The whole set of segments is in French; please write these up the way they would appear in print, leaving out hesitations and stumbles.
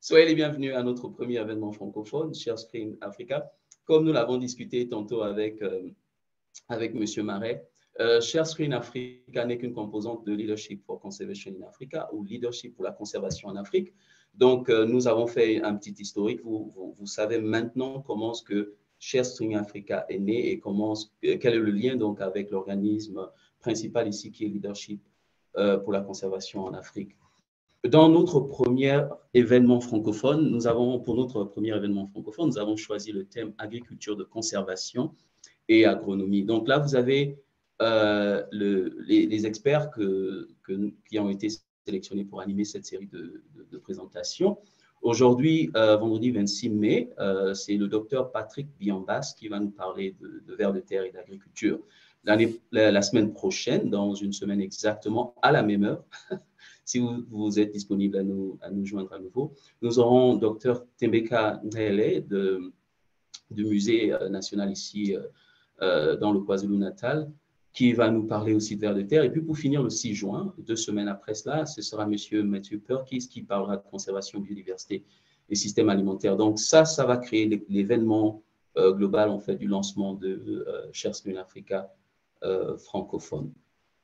Soyez les bienvenus à notre premier événement francophone, Share Screen Africa. Comme nous l'avons discuté tantôt avec M. Marais, Share Screen Africa n'est qu'une composante de Leadership for Conservation in Africa ou Leadership pour la conservation en Afrique. Donc, nous avons fait un petit historique. Vous savez maintenant comment est-ce que Share Screen Africa est né et quel est le lien donc avec l'organisme principal ici qui est Leadership pour la conservation en Afrique. Dans notre premier événement francophone, pour notre premier événement francophone, nous avons choisi le thème agriculture de conservation et agronomie. Donc là, vous avez les experts qui ont été sélectionnés pour animer cette série de présentations. Aujourd'hui, vendredi 26 mai, c'est le docteur Patrick Biambas qui va nous parler de vers de terre et d'agriculture. La semaine prochaine, dans une semaine exactement, à la même heure, si vous êtes disponible à nous joindre à nouveau, nous aurons Dr Tembeka Ndele du Musée national ici dans le KwaZulu-Natal, qui va nous parler aussi de vers de terre. Et puis pour finir, le 6 juin, 2 semaines après cela, ce sera M. Matthew Perkis qui parlera de conservation, biodiversité et système alimentaire. Donc ça va créer l'événement global en fait du lancement de Share Screen Africa francophone.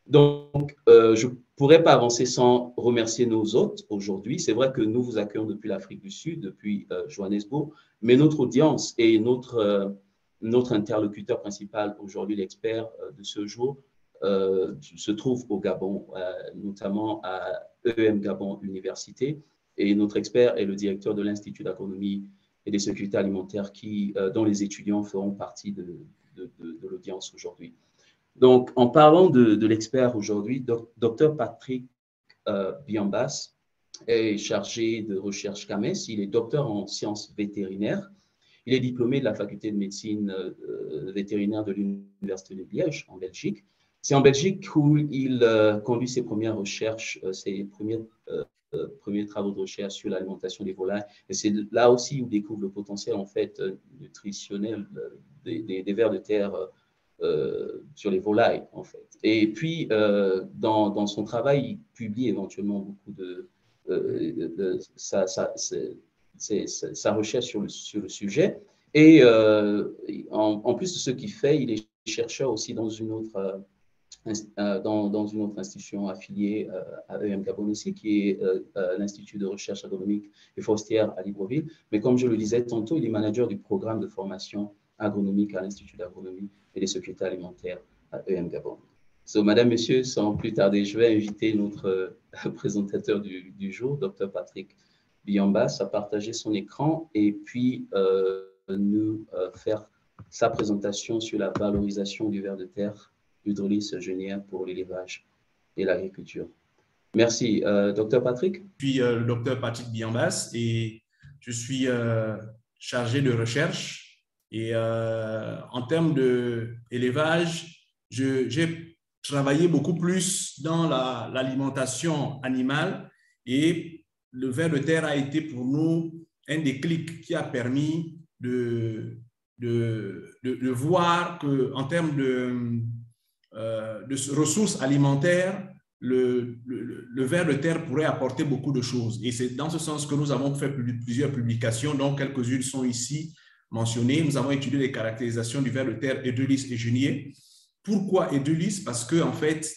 Donc, je ne pourrais pas avancer sans remercier nos hôtes aujourd'hui. C'est vrai que nous vous accueillons depuis l'Afrique du Sud, depuis Johannesburg, mais notre audience et notre interlocuteur principal aujourd'hui, l'expert de ce jour, se trouve au Gabon, notamment à EM Gabon Université. Et notre expert est le directeur de l'Institut d'agronomie et des sécurités alimentaires dont les étudiants feront partie de l'audience aujourd'hui. Donc, en parlant de l'expert aujourd'hui, Dr Patrick Biambas est chargé de recherche CAMES. Il est docteur en sciences vétérinaires. Il est diplômé de la faculté de médecine vétérinaire de l'Université de Liège, en Belgique. C'est en Belgique où il conduit ses premières recherches, ses premiers travaux de recherche sur l'alimentation des volailles. Et c'est là aussi où il découvre le potentiel en fait nutritionnel des vers de terre sur les volailles, en fait. Et puis, dans son travail, il publie éventuellement beaucoup sa recherche sur le sujet. Et en plus de ce qu'il fait, il est chercheur aussi dans une autre institution affiliée à EM Gabon aussi, qui est l'Institut de recherche agronomique et forestière à Libreville. Mais comme je le disais tantôt, il est manager du programme de formation agronomique à l'Institut d'agronomie et des sécurités alimentaires à EM Gabon. Madame, Monsieur, sans plus tarder, je vais inviter notre présentateur du jour, Dr Patrick Biambas, à partager son écran et puis nous faire sa présentation sur la valorisation du ver de terre, Hydrolyse genière pour l'élevage et l'agriculture. Merci. Dr Patrick? Je suis le Dr Patrick Biambas et je suis chargé de recherche. Et en termes d'élevage, j'ai travaillé beaucoup plus dans l'alimentation animale et le ver de terre a été pour nous un déclic qui a permis de voir qu'en termes de ressources alimentaires, le ver de terre pourrait apporter beaucoup de choses. Et c'est dans ce sens que nous avons fait plusieurs publications, dont quelques-unes sont ici mentionnées. Nous avons étudié les caractérisations du ver de terre Hydrolyse et genier. Pourquoi Hydrolyse? Parce que, en fait,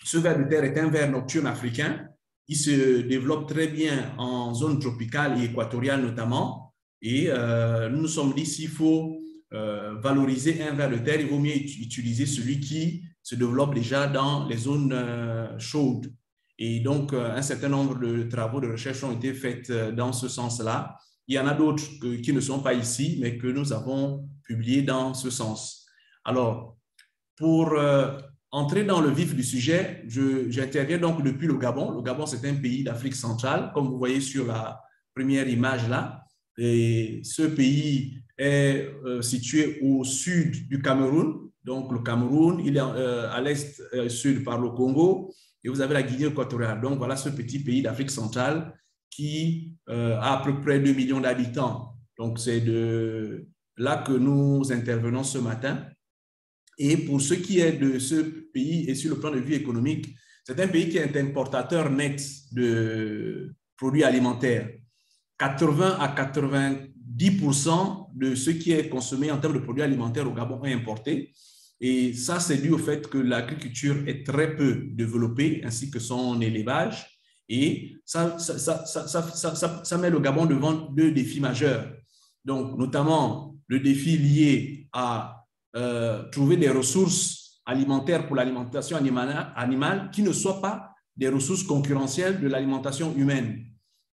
ce ver de terre est un ver nocturne africain. Il se développe très bien en zone tropicale et équatoriale notamment. Et nous nous sommes dit, s'il faut valoriser un ver de terre, il vaut mieux utiliser celui qui se développe déjà dans les zones chaudes. Et donc, un certain nombre de travaux de recherche ont été faits dans ce sens-là. Il y en a d'autres qui ne sont pas ici, mais que nous avons publiés dans ce sens. Alors, pour entrer dans le vif du sujet, j'interviens donc depuis le Gabon. Le Gabon, c'est un pays d'Afrique centrale, comme vous voyez sur la première image là. Et ce pays est situé au sud du Cameroun. Donc, le Cameroun, il est à l'est-sud par le Congo. Et vous avez la Guinée équatoriale. Donc, voilà ce petit pays d'Afrique centrale qui a à peu près 2 millions d'habitants. Donc, c'est de là que nous intervenons ce matin. Et pour ce qui est de ce pays et sur le plan de vue économique, c'est un pays qui est importateur net de produits alimentaires. 80 à 90% de ce qui est consommé en termes de produits alimentaires au Gabon est importé. Et ça, c'est dû au fait que l'agriculture est très peu développée, ainsi que son élevage. Et ça met le Gabon devant deux défis majeurs. Donc, notamment le défi lié à trouver des ressources alimentaires pour l'alimentation animale qui ne soient pas des ressources concurrentielles de l'alimentation humaine.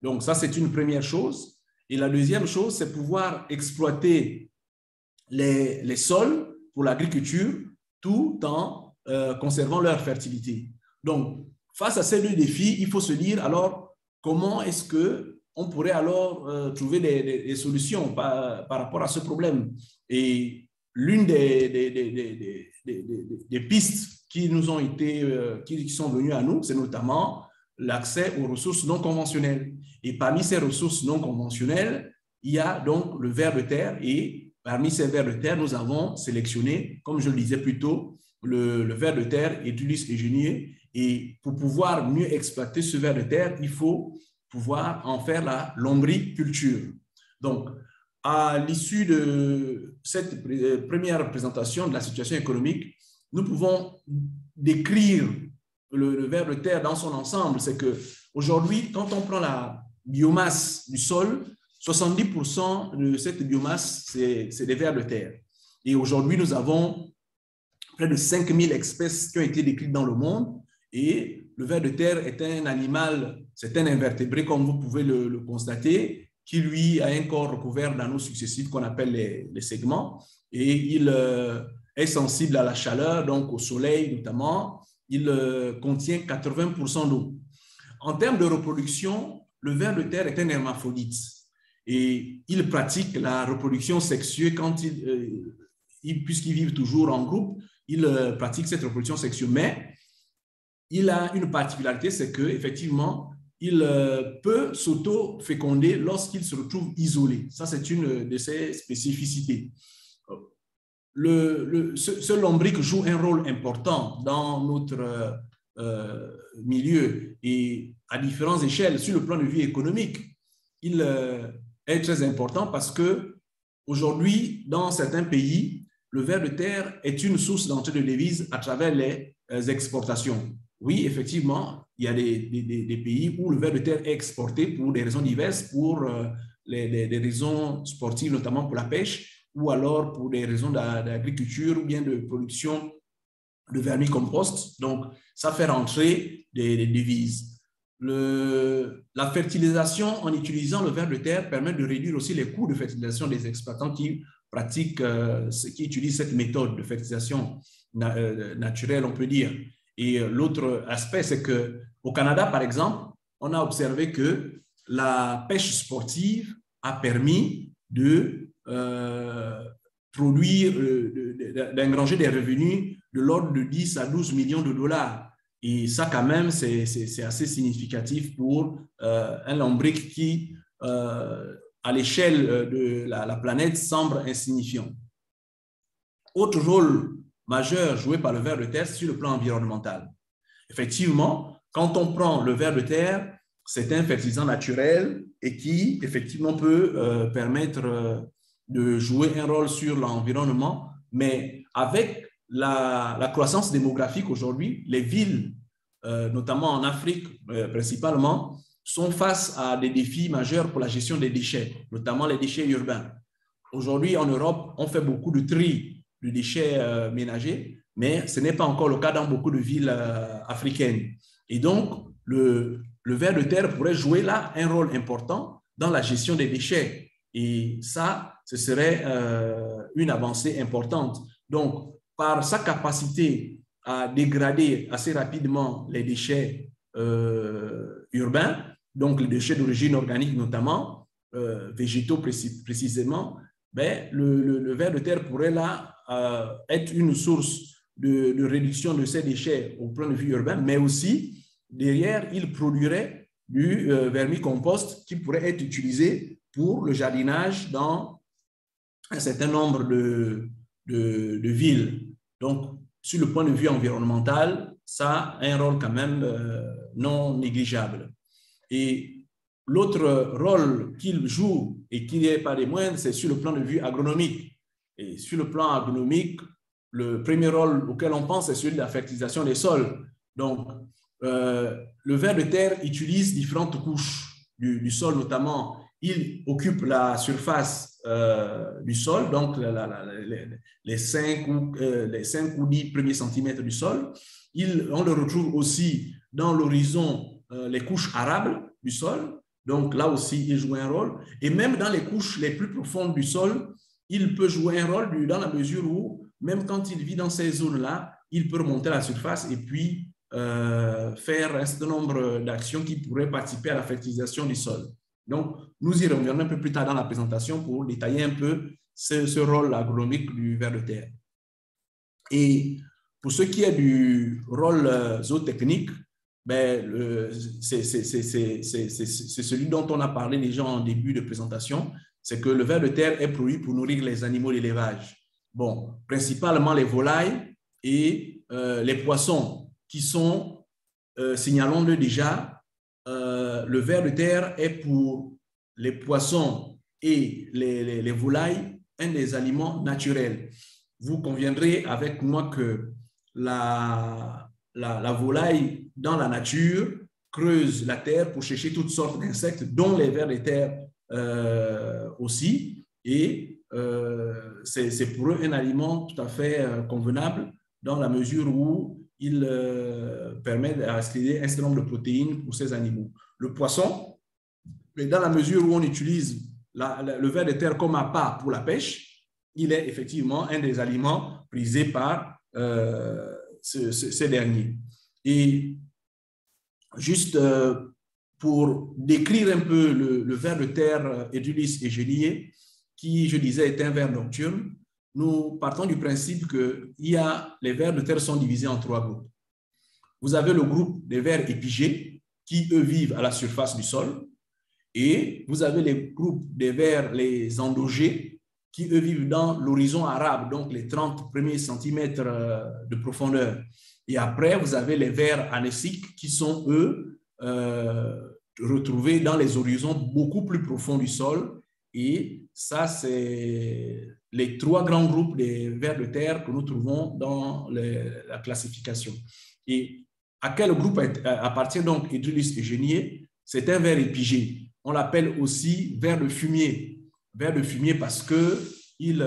Donc, ça, c'est une première chose. Et la deuxième chose, c'est pouvoir exploiter les sols pour l'agriculture tout en conservant leur fertilité. Donc, face à ces deux défis, il faut se dire alors comment est-ce qu'on pourrait alors trouver des solutions par rapport à ce problème. Et l'une des pistes qui nous ont été, qui sont venues à nous, c'est notamment l'accès aux ressources non conventionnelles. Et parmi ces ressources non conventionnelles, il y a donc le ver de terre. Et parmi ces vers de terre, nous avons sélectionné, comme je le disais plus tôt, le ver de terre Etulis eugeniae. Et pour pouvoir mieux exploiter ce ver de terre, il faut pouvoir en faire la lombriculture. Donc, à l'issue de cette première présentation de la situation économique, nous pouvons décrire le ver de terre dans son ensemble. C'est qu'aujourd'hui, quand on prend la biomasse du sol, 70% de cette biomasse, c'est des vers de terre. Et aujourd'hui, nous avons près de 5000 espèces qui ont été décrites dans le monde. Et le ver de terre est un animal, c'est un invertébré, comme vous pouvez le constater, qui, lui, a un corps recouvert d'anneaux successifs qu'on appelle les segments. Et il est sensible à la chaleur, donc au soleil notamment. Il contient 80% d'eau. En termes de reproduction, le ver de terre est un hermaphrodite. Et il pratique la reproduction sexuelle quand puisqu'ils vivent toujours en groupe, il pratique cette reproduction sexuelle. Mais il a une particularité, c'est qu'effectivement, il peut s'auto-féconder lorsqu'il se retrouve isolé. Ça, c'est une de ses spécificités. Ce lombric joue un rôle important dans notre milieu et à différentes échelles sur le plan de vue économique. Il est très important parce que aujourd'hui, dans certains pays, le ver de terre est une source d'entrée de devises à travers les exportations. Oui, effectivement, il y a des pays où le ver de terre est exporté pour des raisons diverses, pour des raisons sportives, notamment pour la pêche, ou alors pour des raisons d'agriculture ou bien de production de vermicompost. Donc, ça fait rentrer des devises. La fertilisation en utilisant le ver de terre permet de réduire aussi les coûts de fertilisation des exploitants qui pratiquent, qui utilisent cette méthode de fertilisation naturelle, on peut dire. Et l'autre aspect, c'est qu'au Canada, par exemple, on a observé que la pêche sportive a permis de produire, d'engranger des revenus de l'ordre de 10 à 12 millions de dollars. Et ça, quand même, c'est assez significatif pour un lombric qui, à l'échelle de la planète, semble insignifiant. Autre rôle majeur joué par le ver de terre sur le plan environnemental. Effectivement, quand on prend le ver de terre, c'est un fertilisant naturel et qui, effectivement, peut permettre de jouer un rôle sur l'environnement, mais avec la croissance démographique aujourd'hui, les villes, notamment en Afrique principalement, sont face à des défis majeurs pour la gestion des déchets, notamment les déchets urbains. Aujourd'hui, en Europe, on fait beaucoup de tri de déchets ménagers, mais ce n'est pas encore le cas dans beaucoup de villes africaines. Et donc, le ver de terre pourrait jouer là un rôle important dans la gestion des déchets. Et ça, ce serait une avancée importante. Donc, par sa capacité à dégrader assez rapidement les déchets urbains, donc les déchets d'origine organique notamment, végétaux précisément, ben, le ver de terre pourrait là être une source de réduction de ces déchets au plan de vue urbain, mais aussi, derrière, il produirait du vermicompost qui pourrait être utilisé pour le jardinage dans un certain nombre de villes. Donc, sur le point de vue environnemental, ça a un rôle quand même non négligeable. Et l'autre rôle qu'il joue et qui n'est pas des moindres, c'est sur le plan de vue agronomique. Et sur le plan agronomique, le premier rôle auquel on pense, c'est celui de la fertilisation des sols. Donc, le ver de terre utilise différentes couches du sol, notamment, il occupe la surface du sol, donc les 5 ou 10 premiers centimètres du sol. On le retrouve aussi dans l'horizon, les couches arables du sol. Donc là aussi, il joue un rôle. Et même dans les couches les plus profondes du sol, il peut jouer un rôle dans la mesure où, même quand il vit dans ces zones-là, il peut remonter à la surface et puis faire un certain nombre d'actions qui pourraient participer à la fertilisation du sol. Donc, nous y reviendrons un peu plus tard dans la présentation pour détailler un peu ce rôle agronomique du ver de terre. Et pour ce qui est du rôle zootechnique, ben, c'est celui dont on a parlé déjà en début de présentation, c'est que le ver de terre est produit pour nourrir les animaux d'élevage. Bon, principalement les volailles et les poissons qui sont, signalons-le déjà, le ver de terre est pour les poissons et les volailles un des aliments naturels. Vous conviendrez avec moi que la volaille dans la nature creuse la terre pour chercher toutes sortes d'insectes, dont les vers de terre aussi. Et c'est pour eux un aliment tout à fait convenable dans la mesure où il permet d'accéder à un certain nombre de protéines pour ces animaux. Le poisson, mais dans la mesure où on utilise le ver de terre comme appât pour la pêche, il est effectivement un des aliments prisés par ces derniers. Et juste pour décrire un peu le ver de terre Edulis egeniae, qui, je disais, est un ver nocturne, nous partons du principe que les vers de terre sont divisés en 3 groupes. Vous avez le groupe des vers épigés, qui, eux, vivent à la surface du sol, et vous avez les groupes des vers, les endogés, qui, eux, vivent dans l'horizon arabe, donc les 30 premiers centimètres de profondeur. Et après, vous avez les vers anéciques, qui sont, eux, retrouvés dans les horizons beaucoup plus profonds du sol. Et ça, c'est les 3 grands groupes des vers de terre que nous trouvons dans la classification. Et à quel groupe appartient donc Edulis egeniae? C'est un ver épigé. On l'appelle aussi ver de fumier. Ver de fumier parce qu'il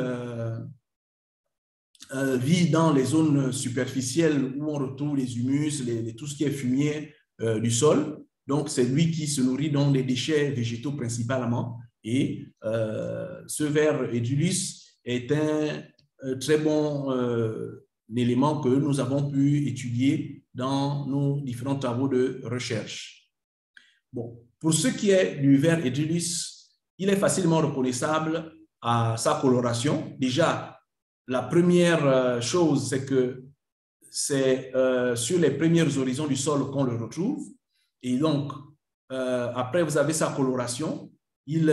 vit dans les zones superficielles où on retrouve les humus, tout ce qui est fumier du sol. Donc, c'est lui qui se nourrit dans les déchets végétaux principalement. Et ce ver Edulis est un très bon élément que nous avons pu étudier dans nos différents travaux de recherche. Bon, pour ce qui est du ver Edulis, il est facilement reconnaissable à sa coloration. Déjà, la première chose, c'est que c'est sur les premiers horizons du sol qu'on le retrouve. Et donc, après, vous avez sa coloration. Il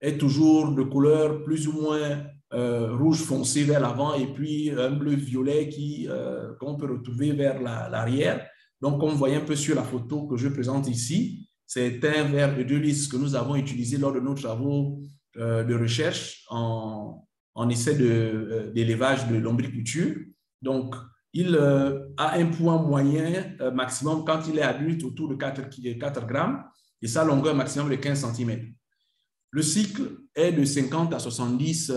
est toujours de couleur plus ou moins rouge foncé vers l'avant et puis un bleu-violet qu'on peut retrouver vers l'arrière. Donc, comme vous voyez un peu sur la photo que je présente ici, c'est un ver Edulis que nous avons utilisé lors de nos travaux de recherche en essai d'élevage de lombriculture. Donc, il a un poids moyen maximum quand il est adulte autour de 4 grammes et sa longueur maximum de 15 cm. Le cycle est de 50 à 70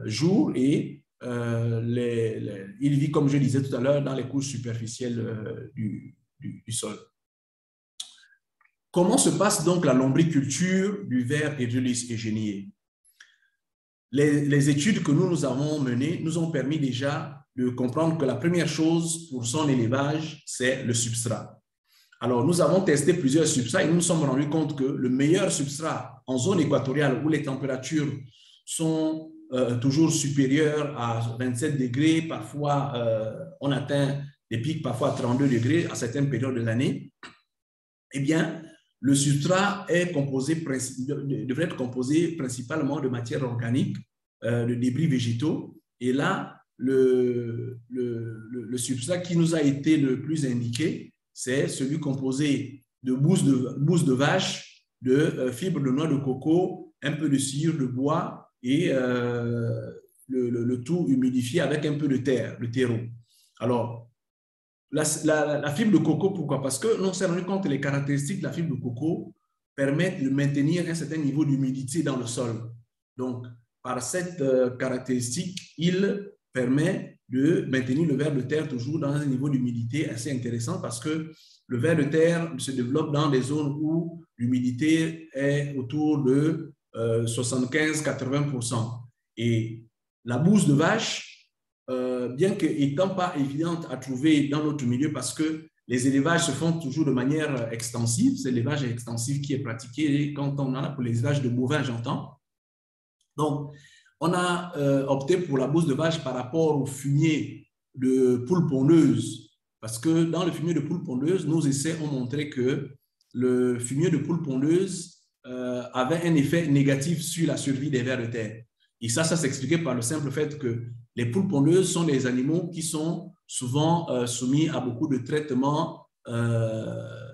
jours et il vit, comme je disais tout à l'heure, dans les couches superficielles du sol. Comment se passe donc la lombriculture du ver Edulis egeniae? Les études que nous avons menées nous ont permis déjà de comprendre que la première chose pour son élevage, c'est le substrat. Alors, nous avons testé plusieurs substrats et nous nous sommes rendus compte que le meilleur substrat en zone équatoriale où les températures sont toujours supérieures à 27 degrés, parfois on atteint des pics parfois à 32 degrés à certaines périodes de l'année, eh bien, le substrat devrait être composé principalement de matières organiques, de débris végétaux. Et là, le substrat qui nous a été le plus indiqué, c'est celui composé de bouse de vache de fibres de noix de coco, un peu de sciure de bois et le tout humidifié avec un peu de terre, de terreau. Alors, la fibre de coco, pourquoi? Parce que l'on s'est rendu compte que les caractéristiques de la fibre de coco permettent de maintenir un certain niveau d'humidité dans le sol. Donc, par cette caractéristique, il permet de maintenir le ver de terre toujours dans un niveau d'humidité assez intéressant parce que le ver de terre se développe dans des zones où l'humidité est autour de 75-80%. Et la bouse de vache, bien qu'étant pas évidente à trouver dans notre milieu parce que les élevages se font toujours de manière extensive, c'est l'élevage extensif qui est pratiqué quand on en a pour les élevages de bovins, j'entends. Donc, on a opté pour la bouse de vache par rapport au fumier de poule pondeuse, parce que dans le fumier de poule pondeuse, nos essais ont montré que le fumier de poule pondeuse avait un effet négatif sur la survie des vers de terre. Et ça s'expliquait par le simple fait que les poules pondeuses sont des animaux qui sont souvent soumis à beaucoup de traitements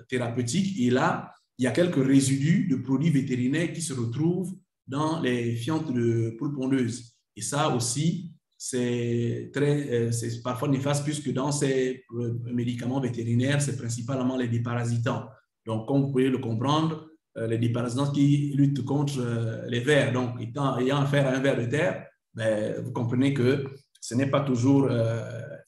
thérapeutiques. Et là, il y a quelques résidus de produits vétérinaires qui se retrouvent dans les fientes de poules pondeuses. Et ça aussi, c'est parfois néfaste puisque dans ces médicaments vétérinaires, c'est principalement les déparasitants. Donc, comme vous pouvez le comprendre, les déparasitants qui luttent contre les vers. Donc, ayant affaire à un ver de terre, ben, vous comprenez que ce n'est pas toujours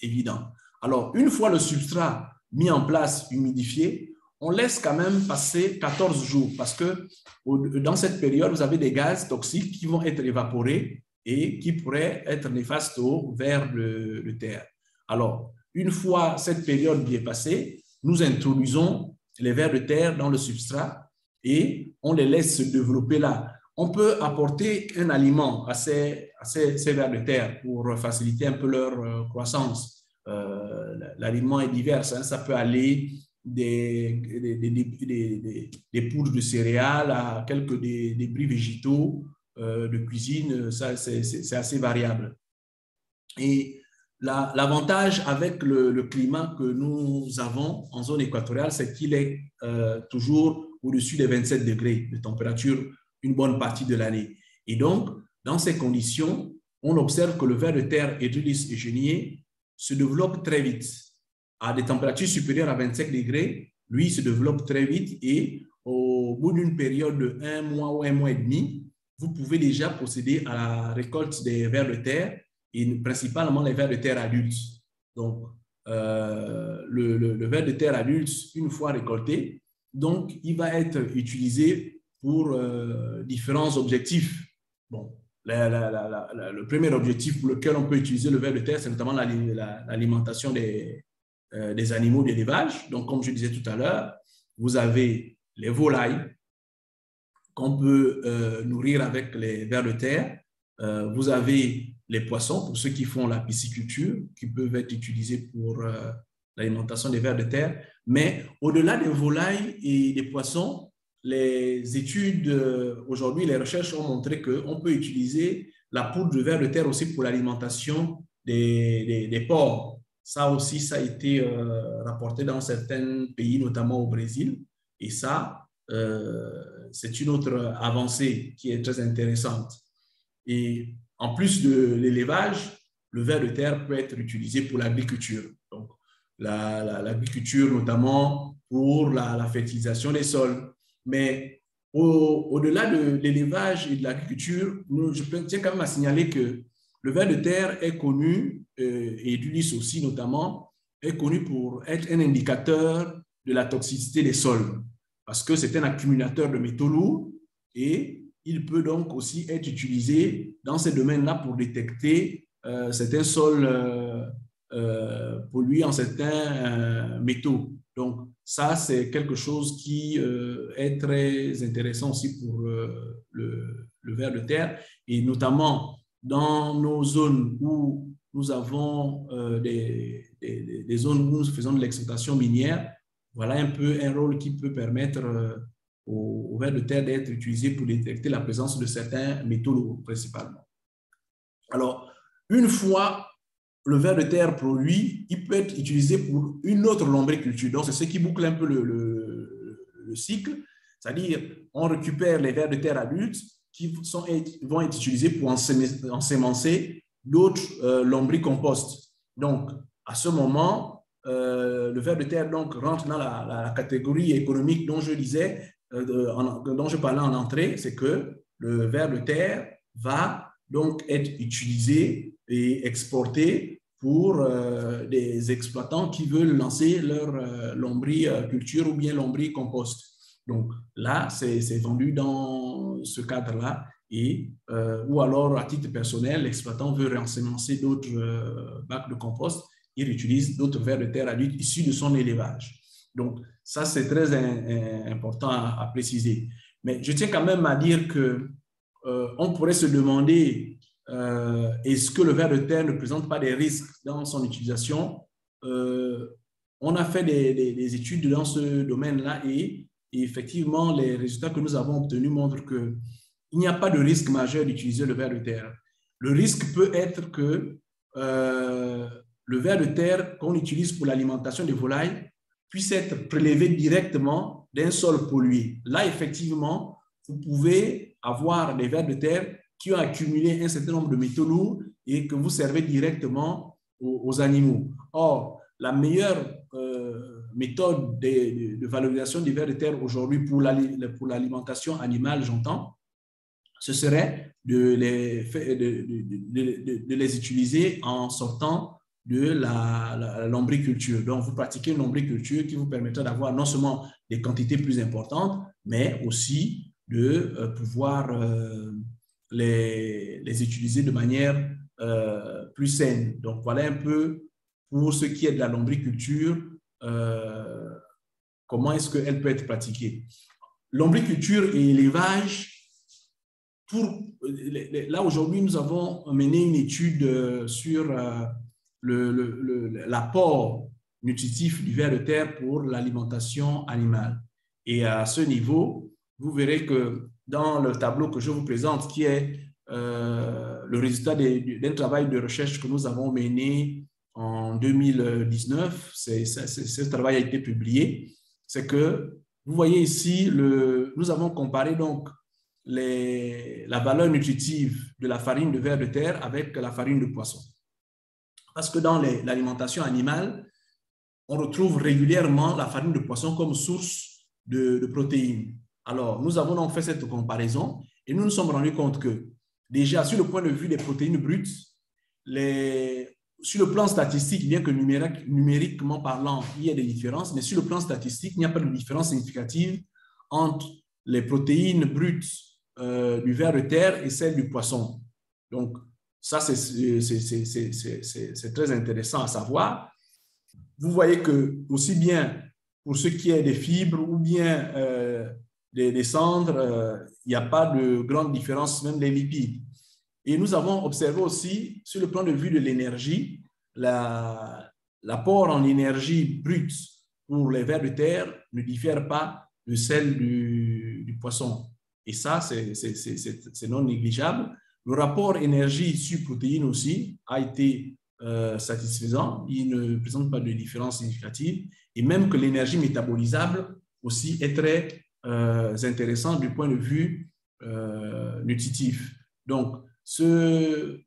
évident. Alors, une fois le substrat mis en place, humidifié, on laisse quand même passer 14 jours parce que dans cette période, vous avez des gaz toxiques qui vont être évaporés et qui pourraient être néfastes aux vers de terre. Alors, une fois cette période bien passée, nous introduisons les vers de terre dans le substrat et on les laisse se développer là. On peut apporter un aliment à ces vers de terre pour faciliter un peu leur croissance. L'aliment est divers, hein. Ça peut aller des poudres de céréales à quelques débris végétaux de cuisine, c'est assez variable. Et l'avantage avec le climat que nous avons en zone équatoriale, c'est qu'il est toujours au-dessus des 27 degrés de température une bonne partie de l'année. Et donc, dans ces conditions, on observe que le ver de terre Edulis eugeniae se développe très vite. À des températures supérieures à 25 degrés, lui se développe très vite et au bout d'une période de 1 mois ou 1 mois et demi, vous pouvez déjà procéder à la récolte des vers de terre et principalement les vers de terre adultes. Donc, le ver de terre adulte, une fois récolté, donc, il va être utilisé pour différents objectifs. Bon, le premier objectif pour lequel on peut utiliser le ver de terre, c'est notamment l'alimentation des animaux d'élevage. Donc, comme je disais tout à l'heure, vous avez les volailles qu'on peut nourrir avec les vers de terre. Vous avez les poissons, pour ceux qui font la pisciculture, qui peuvent être utilisés pour l'alimentation des vers de terre. Mais au-delà des volailles et des poissons, les études aujourd'hui, les recherches ont montré qu'on peut utiliser la poudre de ver de terre aussi pour l'alimentation des porcs. Ça aussi, ça a été rapporté dans certains pays, notamment au Brésil. Et ça, c'est une autre avancée qui est très intéressante. Et en plus de l'élevage, le ver de terre peut être utilisé pour l'agriculture. Donc, l'agriculture notamment pour la fertilisation des sols. Mais au-delà de l'élevage et de l'agriculture, je tiens quand même à signaler que le ver de terre est connu, et l'ULIS aussi notamment, est connu pour être un indicateur de la toxicité des sols, parce que c'est un accumulateur de métaux lourds et il peut donc aussi être utilisé dans ces domaines-là pour détecter certains sols pollués en certains métaux. Donc, ça, c'est quelque chose qui est très intéressant aussi pour le ver de terre, et notamment dans nos zones où nous avons des zones où nous faisons de l'exploitation minière. Voilà un peu un rôle qui peut permettre au ver de terre d'être utilisé pour détecter la présence de certains métaux lourds, principalement. Alors, une fois le ver de terre produit, il peut être utilisé pour une autre lombriculture. Donc, c'est ce qui boucle un peu le cycle. C'est-à-dire, on récupère les vers de terre adultes qui vont être utilisés pour ensemencer d'autres lombricomposts. Donc, à ce moment, le ver de terre donc, rentre dans la catégorie économique dont je disais, dont je parlais en entrée, c'est que le ver de terre va donc être utilisé et exporté pour des exploitants qui veulent lancer leur lombriculture ou bien lombricompost. Donc là, c'est vendu dans ce cadre-là ou alors à titre personnel, l'exploitant veut réensemencer d'autres bacs de compost, il utilise d'autres vers de terre adultes issus de son élevage. Donc ça, c'est très important à préciser. Mais je tiens quand même à dire que on pourrait se demander est-ce que le ver de terre ne présente pas des risques dans son utilisation? On a fait des études dans ce domaine-là et effectivement, les résultats que nous avons obtenus montrent qu'il n'y a pas de risque majeur d'utiliser le ver de terre. Le risque peut être que le ver de terre qu'on utilise pour l'alimentation des volailles puisse être prélevé directement d'un sol pollué. Là, effectivement, vous pouvez avoir des vers de terre qui ont accumulé un certain nombre de métaux lourds et que vous servez directement aux animaux. Or, la meilleure méthode de valorisation des vers de terre aujourd'hui pour l'alimentation animale, j'entends, ce serait de les utiliser en sortant de la lombriculture. Donc, vous pratiquez une lombriculture qui vous permettra d'avoir non seulement des quantités plus importantes, mais aussi de pouvoir les utiliser de manière plus saine. Donc, voilà un peu pour ce qui est de la lombriculture, comment est-ce qu'elle peut être pratiquée. Lombriculture et élevage, là aujourd'hui, nous avons mené une étude sur l'apport nutritif du ver de terre pour l'alimentation animale. Et à ce niveau, vous verrez que dans le tableau que je vous présente, qui est le résultat d'un travail de recherche que nous avons mené en 2019, ce travail a été publié, c'est que vous voyez ici, nous avons comparé donc la valeur nutritive de la farine de ver de terre avec la farine de poisson. Parce que dans l'alimentation animale, on retrouve régulièrement la farine de poisson comme source de protéines. Alors, nous avons donc fait cette comparaison et nous nous sommes rendus compte que déjà, sur le point de vue des protéines brutes, sur le plan statistique, bien que numériquement parlant, il y ait des différences, mais sur le plan statistique, il n'y a pas de différence significative entre les protéines brutes du ver de terre et celles du poisson. Donc, ça, c'est très intéressant à savoir. Vous voyez que, aussi bien pour ce qui est des fibres ou bien des cendres, il n'y a pas de grande différence, même les lipides. Et nous avons observé aussi, sur le plan de vue de l'énergie, l'apport en énergie brute pour les vers de terre ne diffère pas de celle du poisson. Et ça, c'est non négligeable. Le rapport énergie-protéine aussi a été satisfaisant. Il ne présente pas de différence significative. Et même que l'énergie métabolisable aussi est très intéressant du point de vue nutritif. Donc, ce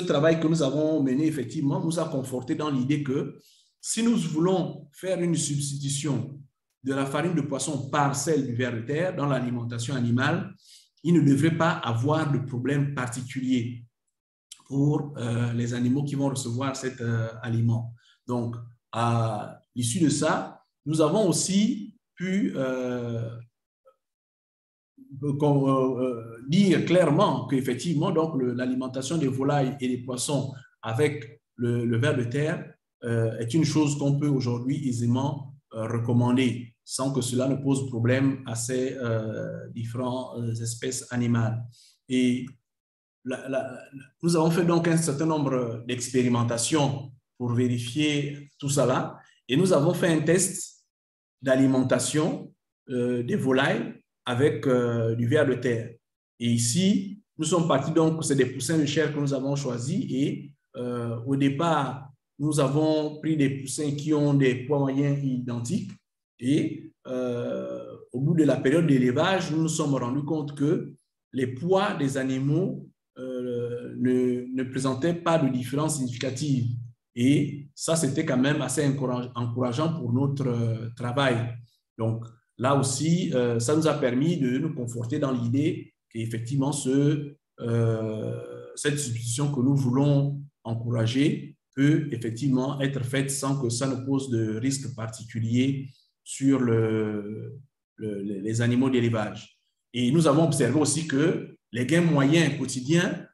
travail que nous avons mené, effectivement, nous a conforté dans l'idée que si nous voulons faire une substitution de la farine de poisson par celle du ver de terre dans l'alimentation animale, il ne devrait pas avoir de problème particulier pour les animaux qui vont recevoir cet aliment. Donc, à l'issue de ça, nous avons aussi pu dire clairement qu'effectivement, l'alimentation des volailles et des poissons avec le ver de terre est une chose qu'on peut aujourd'hui aisément recommander sans que cela ne pose problème à ces différentes espèces animales. Et nous avons fait donc un certain nombre d'expérimentations pour vérifier tout cela et nous avons fait un test d'alimentation des volailles avec du ver de terre. Et ici, nous sommes partis donc, c'est des poussins de chair que nous avons choisis et au départ, nous avons pris des poussins qui ont des poids moyens identiques et au bout de la période d'élevage, nous nous sommes rendus compte que les poids des animaux ne présentaient pas de différence significative. Et ça, c'était quand même assez encourageant pour notre travail. Donc, là aussi, ça nous a permis de nous conforter dans l'idée qu'effectivement, cette substitution que nous voulons encourager peut effectivement être faite sans que ça ne pose de risque particulier sur les animaux d'élevage. Et nous avons observé aussi que les gains moyens quotidiens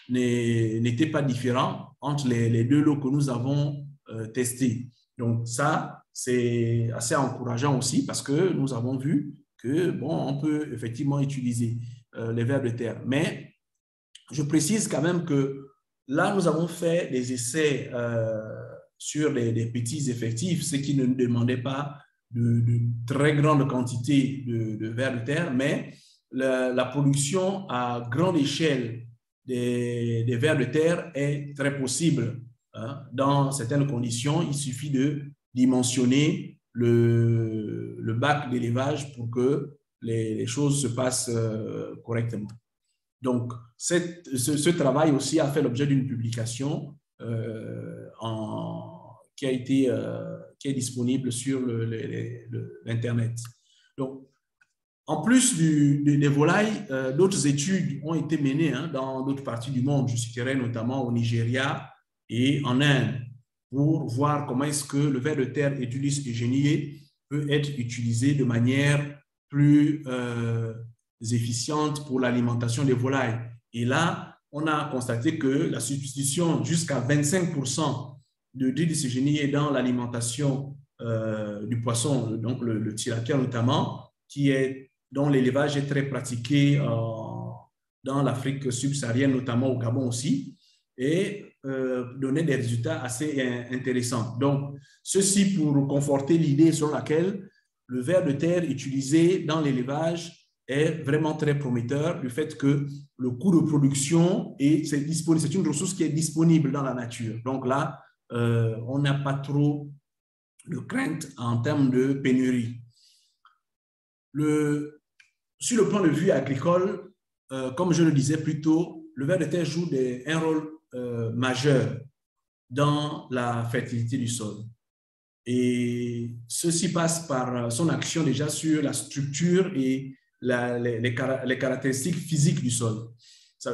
n'étaient pas différents entre les deux lots que nous avons testés. Donc ça, c'est assez encourageant aussi parce que nous avons vu que, bon, on peut effectivement utiliser les vers de terre. Mais je précise quand même que là, nous avons fait des essais sur des petits effectifs, ce qui ne demandait pas de très grande quantité de vers de terre, mais la production à grande échelle des vers de terre est très possible. Hein. Dans certaines conditions, il suffit de dimensionner le bac d'élevage pour que les choses se passent correctement. Donc, ce travail aussi a fait l'objet d'une publication qui est disponible sur l'Internet. Donc, en plus des volailles, d'autres études ont été menées dans d'autres parties du monde. Je citerai notamment au Nigeria et en Inde pour voir comment est-ce que le ver de terre Aetulus eugeniae peut être utilisé de manière plus efficiente pour l'alimentation des volailles. Et là, on a constaté que la substitution jusqu'à 25% de Aetulus eugeniae dans l'alimentation du poisson, donc le tilapia notamment, dont l'élevage est très pratiqué dans l'Afrique subsaharienne, notamment au Gabon aussi, et donnait des résultats assez intéressants. Donc, ceci pour conforter l'idée selon laquelle le ver de terre utilisé dans l'élevage est vraiment très prometteur, du fait que le coût de production, c'est une ressource qui est disponible dans la nature. Donc là, on n'a pas trop de crainte en termes de pénurie. Sur le plan de vue agricole, comme je le disais plus tôt, le ver de terre joue un rôle majeur dans la fertilité du sol. Et ceci passe par son action déjà sur la structure et les caractéristiques physiques du sol.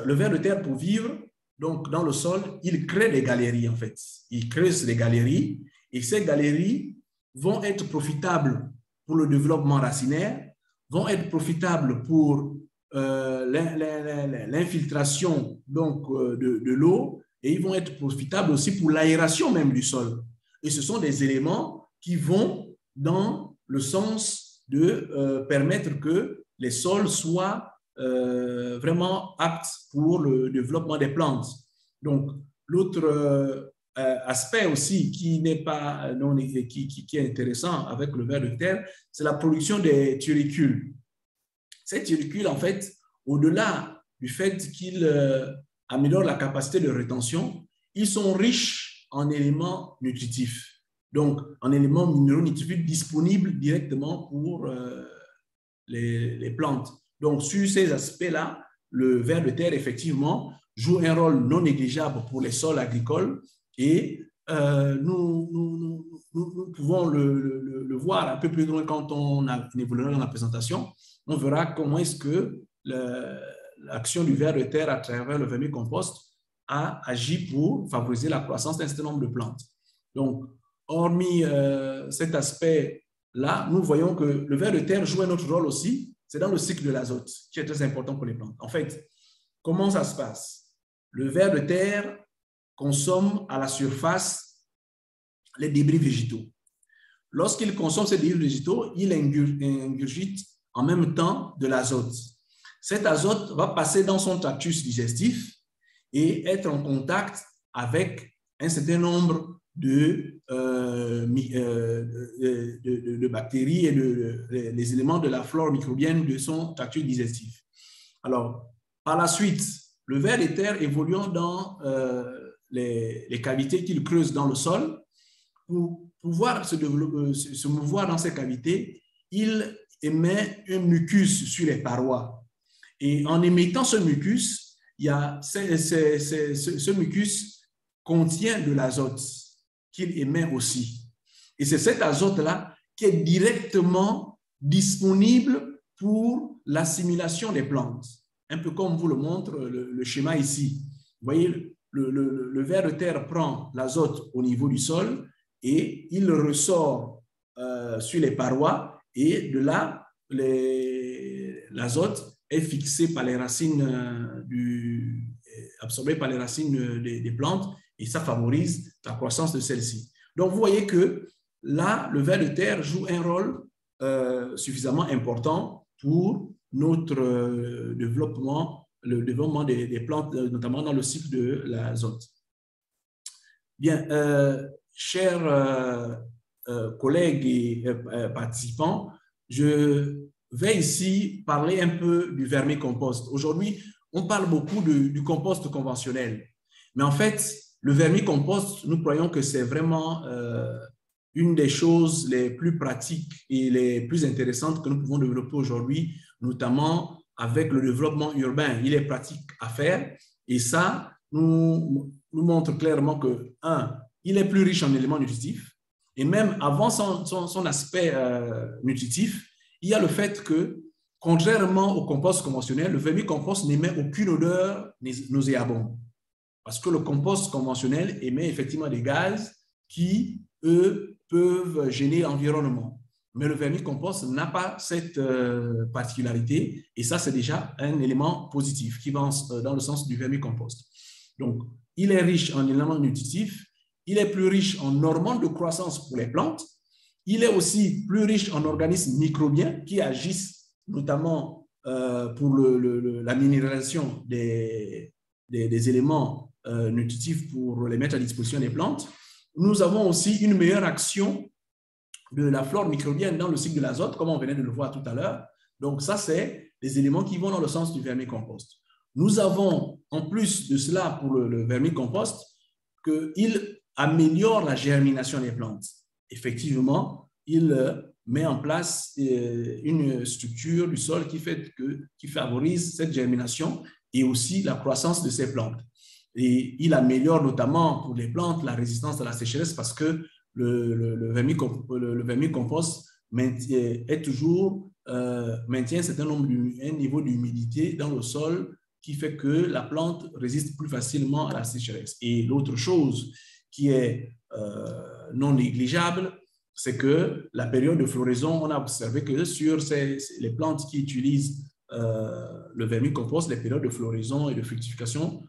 Le ver de terre, pour vivre donc, dans le sol, il crée des galeries en fait. Il creuse des galeries et ces galeries vont être profitables pour le développement racinaire, vont être profitables pour l'infiltration donc de l'eau, et ils vont être profitables aussi pour l'aération même du sol. Et ce sont des éléments qui vont dans le sens de permettre que les sols soient vraiment aptes pour le développement des plantes. Donc, l'autre aspect aussi qui n'est pas qui est intéressant avec le ver de terre, c'est la production des turicules. Ces turicules, en fait, au-delà du fait qu'ils améliorent la capacité de rétention, ils sont riches en éléments nutritifs. Donc, en éléments minéraux nutritifs disponibles directement pour les plantes. Donc, sur ces aspects-là, le ver de terre, effectivement, joue un rôle non négligeable pour les sols agricoles et nous pouvons le voir un peu plus loin quand on évoluera dans la présentation. On verra comment est-ce que l'action du ver de terre à travers le vermicompost a agi pour favoriser la croissance d'un certain nombre de plantes. Donc, hormis cet aspect-là, nous voyons que le ver de terre joue un autre rôle aussi, c'est dans le cycle de l'azote, qui est très important pour les plantes. En fait, comment ça se passe? Le ver de terre consomme à la surface les débris végétaux. Lorsqu'il consomme ces débris végétaux, il ingurgite en même temps de l'azote. Cet azote va passer dans son tractus digestif et être en contact avec un certain nombre de bactéries et les éléments de la flore microbienne de son tractus digestif. Alors, par la suite, le ver de terre évoluant dans les cavités qu'il creuse dans le sol, pour pouvoir se mouvoir dans ces cavités, il émet un mucus sur les parois. Et en émettant ce mucus, ce mucus contient de l'azote qu'il émet aussi. Et c'est cet azote-là qui est directement disponible pour l'assimilation des plantes. Un peu comme vous le montre le schéma ici. Vous voyez, le ver de terre prend l'azote au niveau du sol et il ressort sur les parois et de là, l'azote est fixé par les racines, absorbé par les racines des plantes et ça favorise la croissance de celles-ci. Donc, vous voyez que là, le ver de terre joue un rôle suffisamment important pour notre développement, le développement des plantes, notamment dans le cycle de l'azote. Bien, chers collègues et participants, je vais ici parler un peu du vermicompost. Aujourd'hui, on parle beaucoup du compost conventionnel, mais en fait, le vermicompost, nous croyons que c'est vraiment une des choses les plus pratiques et les plus intéressantes que nous pouvons développer aujourd'hui, notamment avec le développement urbain. Il est pratique à faire et ça nous montre clairement que, il est plus riche en éléments nutritifs et même avant son aspect nutritif, il y a le fait que, contrairement au compost conventionnel, le vermicompost n'émet aucune odeur nauséabonde parce que le compost conventionnel émet effectivement des gaz qui, eux, peuvent gêner l'environnement. Mais le vermicompost n'a pas cette particularité et ça, c'est déjà un élément positif qui va dans le sens du vermicompost. Donc, il est riche en éléments nutritifs, il est plus riche en hormones de croissance pour les plantes, il est aussi plus riche en organismes microbiens qui agissent notamment pour la minéralisation des éléments nutritifs pour les mettre à disposition des plantes. Nous avons aussi une meilleure action de la flore microbienne dans le cycle de l'azote, comme on venait de le voir tout à l'heure. Donc, ça, c'est des éléments qui vont dans le sens du vermicompost. Nous avons, en plus de cela, pour le vermicompost, qu'il améliore la germination des plantes. Effectivement, il met en place une structure du sol qui favorise cette germination et aussi la croissance de ces plantes. Et il améliore notamment pour les plantes la résistance à la sécheresse parce que le vermicompost maintient un certain nombre un niveau d'humidité dans le sol qui fait que la plante résiste plus facilement à la sécheresse. Et l'autre chose qui est non négligeable, c'est que la période de floraison, on a observé que sur les plantes qui utilisent le vermicompost, les périodes de floraison et de fructification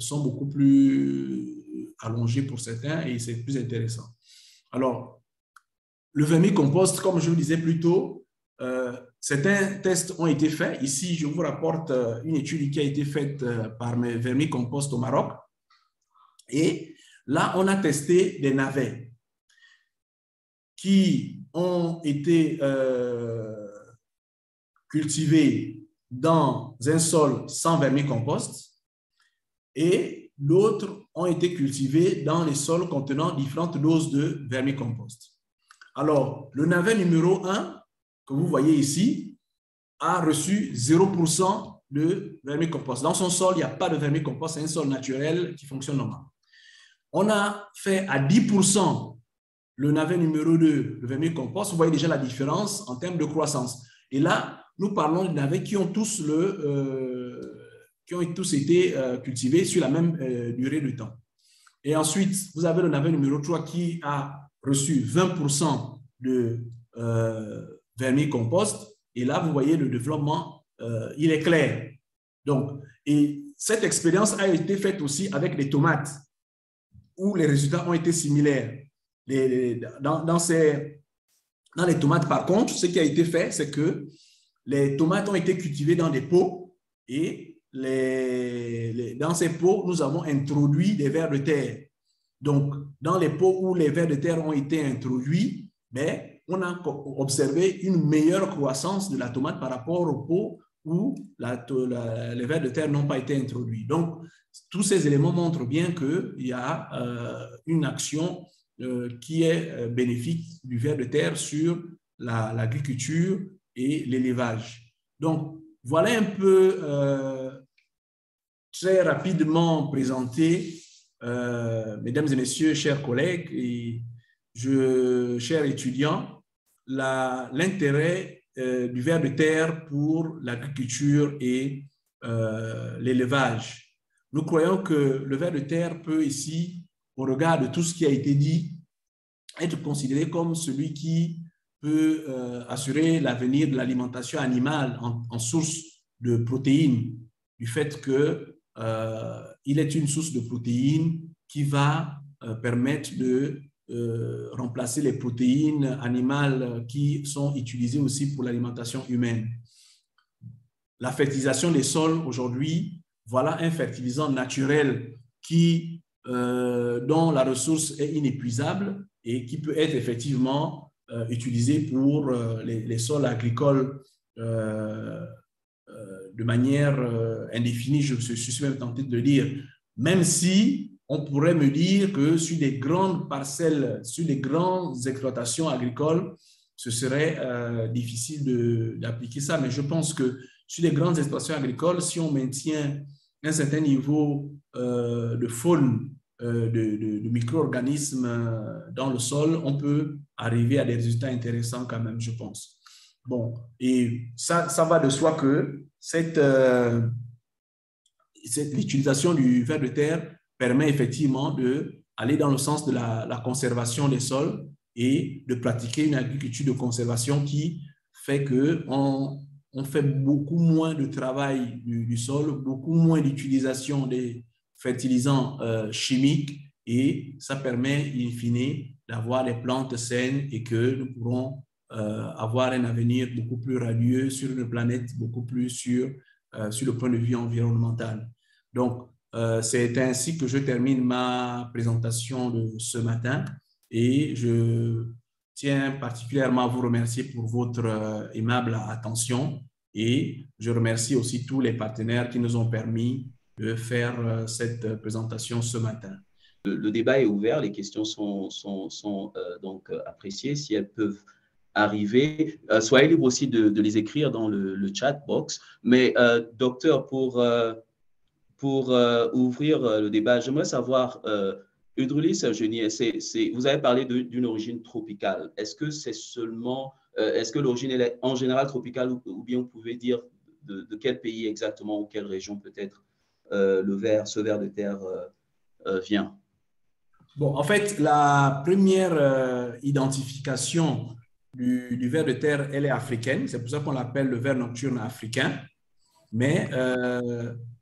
sont beaucoup plus allongées pour certains et c'est plus intéressant. Alors, le vermicompost, comme je vous disais plus tôt, certains tests ont été faits. Ici, je vous rapporte une étude qui a été faite par mes vermicompost au Maroc. Et là, on a testé des navets qui ont été cultivés dans un sol sans vermicompost et d'autres ont été cultivés dans les sols contenant différentes doses de vermicompost. Alors, le navet numéro 1, que vous voyez ici, a reçu 0% de vermicompost. Dans son sol, il n'y a pas de vermicompost, c'est un sol naturel qui fonctionne normalement. On a fait à 10% le navet numéro 2, le vermicompost. Vous voyez déjà la différence en termes de croissance. Et là, nous parlons de navets qui ont tous été cultivés sur la même durée de temps. Et ensuite, vous avez le navet numéro 3 qui a reçu 20% de vermicompost. Et là, vous voyez le développement, il est clair. Donc, et cette expérience a été faite aussi avec les tomates, où les résultats ont été similaires. Dans les tomates, par contre, ce qui a été fait, c'est que les tomates ont été cultivées dans des pots et dans ces pots, nous avons introduit des vers de terre. Donc, dans les pots où les vers de terre ont été introduits, on a observé une meilleure croissance de la tomate par rapport aux pots où les vers de terre n'ont pas été introduits. Donc, tous ces éléments montrent bien qu'il y a une action qui est bénéfique du ver de terre sur l'agriculture et l'élevage. Donc, voilà un peu très rapidement présenté, mesdames et messieurs, chers collègues et chers étudiants, l'intérêt du ver de terre pour l'agriculture et l'élevage. Nous croyons que le ver de terre peut ici, au regard de tout ce qui a été dit, être considéré comme celui qui peut assurer l'avenir de l'alimentation animale en source de protéines, du fait qu'il est une source de protéines qui va permettre de remplacer les protéines animales qui sont utilisées aussi pour l'alimentation humaine. La fertilisation des sols aujourd'hui, voilà un fertilisant naturel dont la ressource est inépuisable et qui peut être effectivement utilisé pour les sols agricoles de manière indéfinie, je suis même tenté de le dire, même si on pourrait me dire que sur des grandes parcelles, sur des grandes exploitations agricoles, ce serait difficile d'appliquer ça, mais je pense que sur les grandes exploitations agricoles, si on maintient un certain niveau de faune, de micro-organismes dans le sol, on peut arriver à des résultats intéressants quand même, je pense. Bon, et ça va de soi que l'utilisation du ver de terre permet effectivement d'aller dans le sens de la conservation des sols et de pratiquer une agriculture de conservation qui fait qu'on fait beaucoup moins de travail du sol, beaucoup moins d'utilisation des fertilisants chimiques et ça permet, in fine, d'avoir des plantes saines et que nous pourrons avoir un avenir beaucoup plus radieux sur une planète, beaucoup plus sur le point de vue environnemental. Donc, c'est ainsi que je termine ma présentation de ce matin et je tiens particulièrement à vous remercier pour votre aimable attention et je remercie aussi tous les partenaires qui nous ont permis de faire cette présentation ce matin. Le débat est ouvert, les questions sont donc appréciées si elles peuvent arriver. Soyez libre aussi de les écrire dans le chat box. Mais docteur, pour ouvrir le débat, j'aimerais savoir, Udrulis Genier, vous avez parlé d'une origine tropicale. Est-ce que c'est seulement, est-ce que l'origine est en général tropicale ou bien vous pouvez dire de quel pays exactement ou quelle région peut-être ce ver de terre vient? Bon, en fait, la première identification du ver de terre, elle est africaine. C'est pour ça qu'on l'appelle le ver nocturne africain. Mais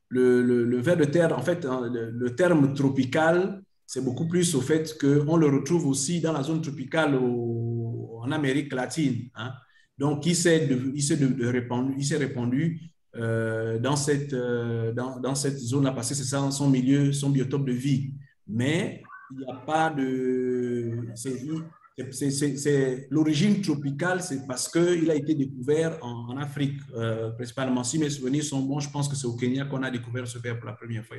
le ver de terre, en fait, le terme tropical, c'est beaucoup plus au fait qu'on le retrouve aussi dans la zone tropicale en Amérique latine. Hein. Donc, il s'est répandu dans cette zone-là parce que c'est ça son milieu, son biotope de vie. Mais il n'y a pas de... L'origine tropicale, c'est parce qu'il a été découvert en Afrique, principalement. Si mes souvenirs sont bons, je pense que c'est au Kenya qu'on a découvert ce ver pour la première fois.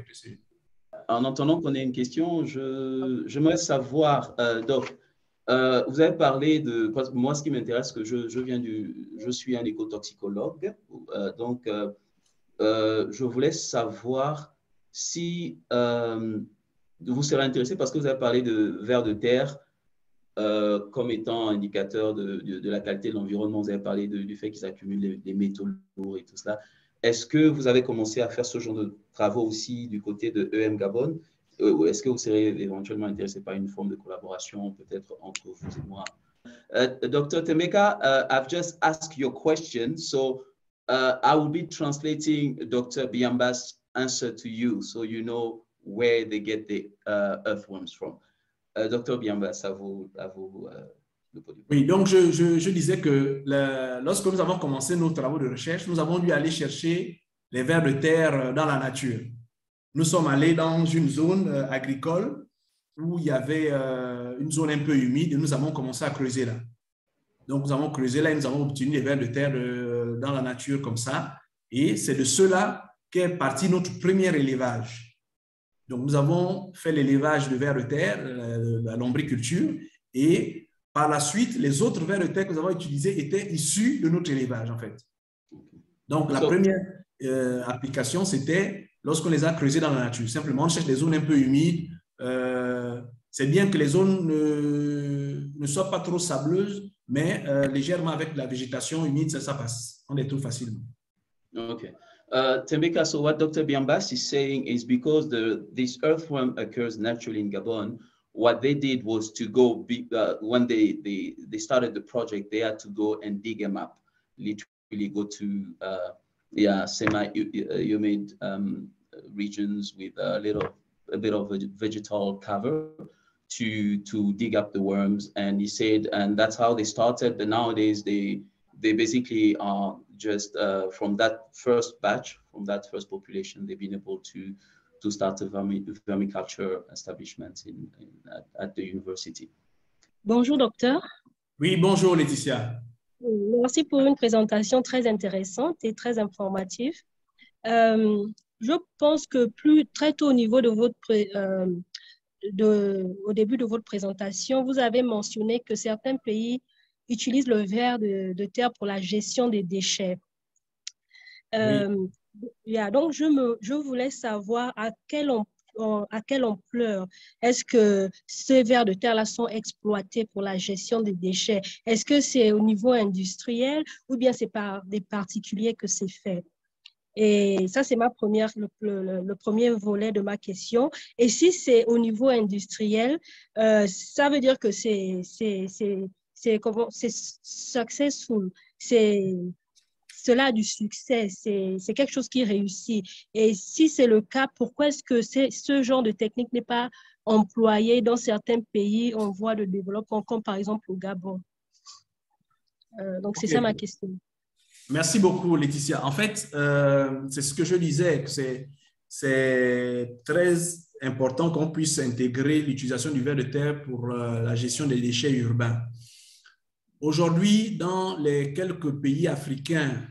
En entendant qu'on ait une question, j'aimerais savoir, Doc, vous avez parlé de... Moi, ce qui m'intéresse, c'est que je suis un écotoxicologue, donc je voulais savoir si vous serez intéressé parce que vous avez parlé de ver de terre comme étant indicateur de la qualité de l'environnement. Vous avez parlé du fait qu'ils accumulent des métaux lourds et tout cela. Est-ce que vous avez commencé à faire ce genre de travaux aussi du côté de EM Gabon? Ou est-ce que vous serez éventuellement intéressé par une forme de collaboration peut-être entre vous et moi? Dr. Temeka, I've just asked your question, so I will be translating Dr. Biamba's answer to you, so you know where they get the earthworms from. Dr. Biamba, à vous le podium. Oui, donc je disais que lorsque nous avons commencé nos travaux de recherche, nous avons dû aller chercher les vers de terre dans la nature. Nous sommes allés dans une zone agricole où il y avait une zone un peu humide et nous avons commencé à creuser là. Donc, nous avons creusé là et nous avons obtenu les vers de terre dans la nature comme ça. Et c'est de cela qu'est parti notre premier élevage. Donc, nous avons fait l'élevage de vers de terre, la lombriculture, et par la suite, les autres vers de terre que nous avons utilisés étaient issus de notre élevage, en fait. Donc, la première application, c'était lorsqu'on les a creusés dans la nature. Simplement, on cherche des zones un peu humides. C'est bien que les zones ne soient pas trop sableuses, mais légèrement avec la végétation humide, ça passe. On les trouve facilement. Okay. Tembeka, so what Dr. Biambas is saying is because this earthworm occurs naturally in Gabon, what they did was to go, when they started the project, they had to go and dig them up, literally go to semi-humid regions with a bit of vegetal cover to dig up the worms. And he said, and that's how they started. But nowadays they basically are just from that first batch, from that first population, they've been able to start a vermiculture establishment at the university. Bonjour, docteur. Oui, bonjour, Laetitia. Merci pour une présentation très intéressante et très informative. Je pense que très tôt au niveau de au début de votre présentation, vous avez mentionné que certains pays utilisent le ver de terre pour la gestion des déchets. Donc, je voulais savoir à quelle ampleur est-ce que ces vers de terre-là sont exploités pour la gestion des déchets? Est-ce que c'est au niveau industriel ou bien c'est par des particuliers que c'est fait? Et ça, c'est le premier volet de ma question. Et si c'est au niveau industriel, ça veut dire que c'est successful, cela a du succès, c'est quelque chose qui réussit. Et si c'est le cas, pourquoi est-ce que ce genre de technique n'est pas employé dans certains pays en voie de développement, comme par exemple au Gabon? Donc, c'est ça ma question. Merci beaucoup, Laetitia. En fait, c'est ce que je disais, que c'est très important qu'on puisse intégrer l'utilisation du ver de terre pour la gestion des déchets urbains. Aujourd'hui, dans les quelques pays africains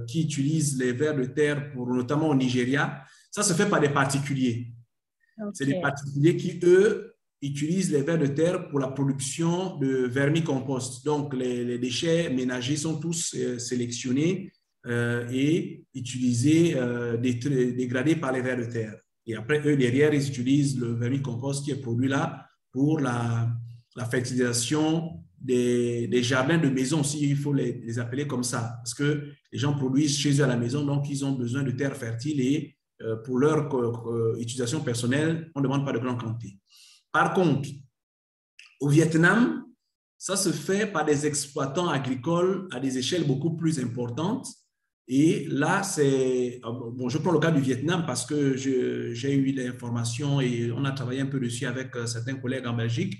qui utilisent les vers de terre, notamment au Nigeria, ça se fait par des particuliers. Okay. C'est des particuliers qui, eux, utilisent les vers de terre pour la production de vermicompost. Donc, les déchets ménagers sont tous sélectionnés et utilisés, dégradés par les vers de terre. Et après, eux, derrière, ils utilisent le vermicompost qui est produit là pour la fertilisation des jardins de maison, s'il faut les appeler comme ça. Parce que les gens produisent chez eux à la maison, donc ils ont besoin de terres fertiles et pour leur utilisation personnelle, on ne demande pas de grande quantité. Par contre, au Vietnam, ça se fait par des exploitants agricoles à des échelles beaucoup plus importantes. Et là, je prends le cas du Vietnam parce que j'ai eu l'information et on a travaillé un peu dessus avec certains collègues en Belgique.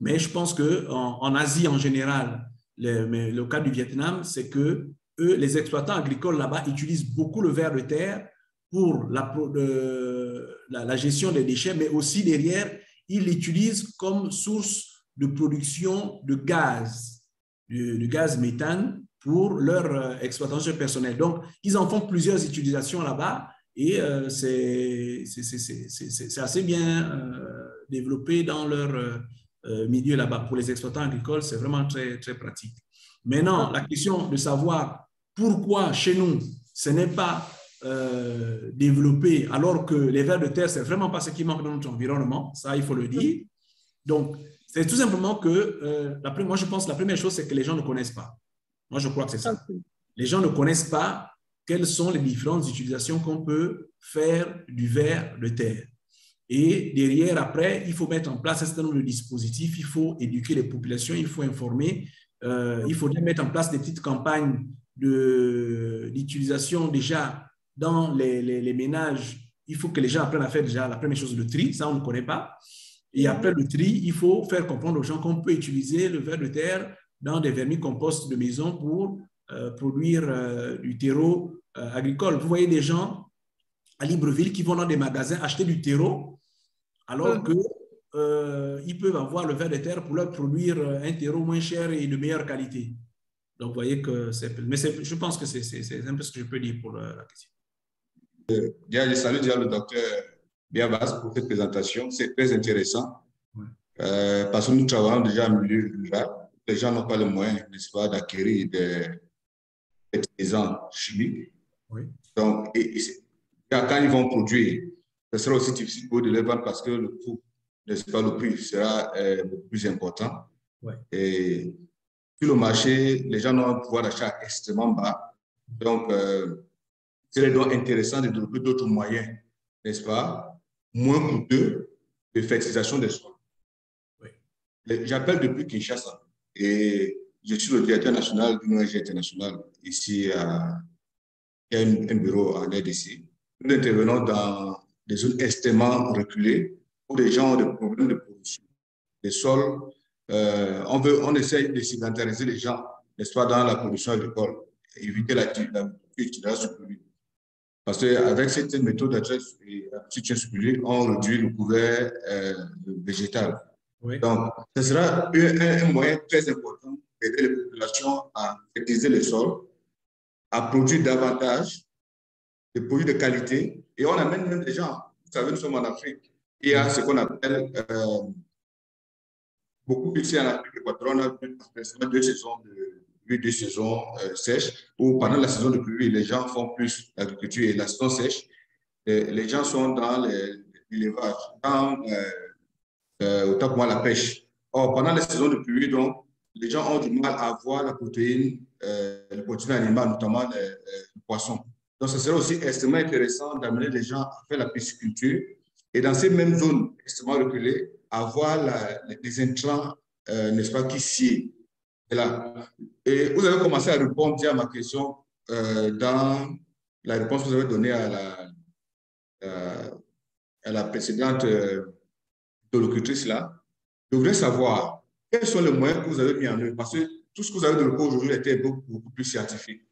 Mais je pense qu'en Asie en général, le cas du Vietnam, c'est que eux, les exploitants agricoles là-bas utilisent beaucoup le ver de terre pour la gestion des déchets, mais aussi derrière, ils l'utilisent comme source de production de gaz, de gaz méthane pour leur exploitation personnelle. Donc, ils en font plusieurs utilisations là-bas et c'est assez bien développé dans leur milieu là-bas. Pour les exploitants agricoles, c'est vraiment très, très pratique. Maintenant, la question de savoir pourquoi chez nous, ce n'est pas développé alors que les vers de terre, c'est vraiment pas ce qui manque dans notre environnement, ça, il faut le dire. Donc, c'est tout simplement que, moi, je pense que la première chose, c'est que les gens ne connaissent pas. Moi, je crois que c'est ça. Les gens ne connaissent pas quelles sont les différentes utilisations qu'on peut faire du ver de terre. Et derrière, après, il faut mettre en place un certain nombre de dispositifs, il faut éduquer les populations, il faut informer, il faut mettre en place des petites campagnes d'utilisation déjà dans les ménages. Il faut que les gens apprennent à faire déjà la première chose, le tri, ça on ne connaît pas. Et après le tri, il faut faire comprendre aux gens qu'on peut utiliser le ver de terre dans des vermicomposts de maison pour produire du terreau agricole. Vous voyez des gens à Libreville qui vont dans des magasins acheter du terreau alors qu'ils peuvent avoir le ver de terre pour leur produire un terreau moins cher et de meilleure qualité. Donc, vous voyez que c'est... Mais je pense que c'est un peu ce que je peux dire pour la question. Je salue déjà le docteur Biambas pour cette présentation. C'est très intéressant parce que nous travaillons déjà en milieu rural les gens n'ont pas les moyens, n'est-ce pas, d'acquérir des fertilisants chimiques. Oui. Donc, quand ils vont produire, ce sera aussi difficile pour eux de les vendre parce que le coût, n'est-ce pas, le prix sera beaucoup plus important. Ouais. Et sur le marché, les gens ont un pouvoir d'achat extrêmement bas. Donc, c'est donc intéressant de développer d'autres moyens, n'est-ce pas, moins coûteux de fertilisation des sols. Oui. J'appelle depuis Kinshasa et je suis le directeur national d'une ONG internationale ici il y a un bureau en RDC. Nous intervenons dans des zones extrêmement reculées où les gens ont des problèmes de pollution. Les sols, on essaie de sédentariser les gens, n'est-ce pas, dans la pollution agricole, éviter l'utilisation du produit. Parce qu'avec cette méthode d'utilisation du produit, on réduit le couvert végétal. Oui. Donc, ce sera un moyen très important d'aider les populations à fertiliser les sols, à produire davantage de produits de qualité. Et on amène même des gens. Vous savez, nous sommes en Afrique. Il y a ce qu'on appelle, beaucoup ici en Afrique équatoriale, on a deux saisons sèches, où pendant la saison de pluie, les gens font plus l'agriculture et la saison sèche, les gens sont dans l'élevage, autant pour moi la pêche. Or, pendant les saisons de pluie, donc, les gens ont du mal à avoir la protéine animale, notamment le poisson. Donc, ce serait aussi extrêmement intéressant d'amener les gens à faire la pisciculture et dans ces mêmes zones extrêmement reculées, avoir les intrants, n'est-ce pas, qui s'y est là. Et vous avez commencé à répondre à ma question dans la réponse que vous avez donnée à la précédente interlocutrice là. Je voudrais savoir quels sont les moyens que vous avez mis en œuvre parce que tout ce que vous avez développé aujourd'hui était beaucoup plus scientifique,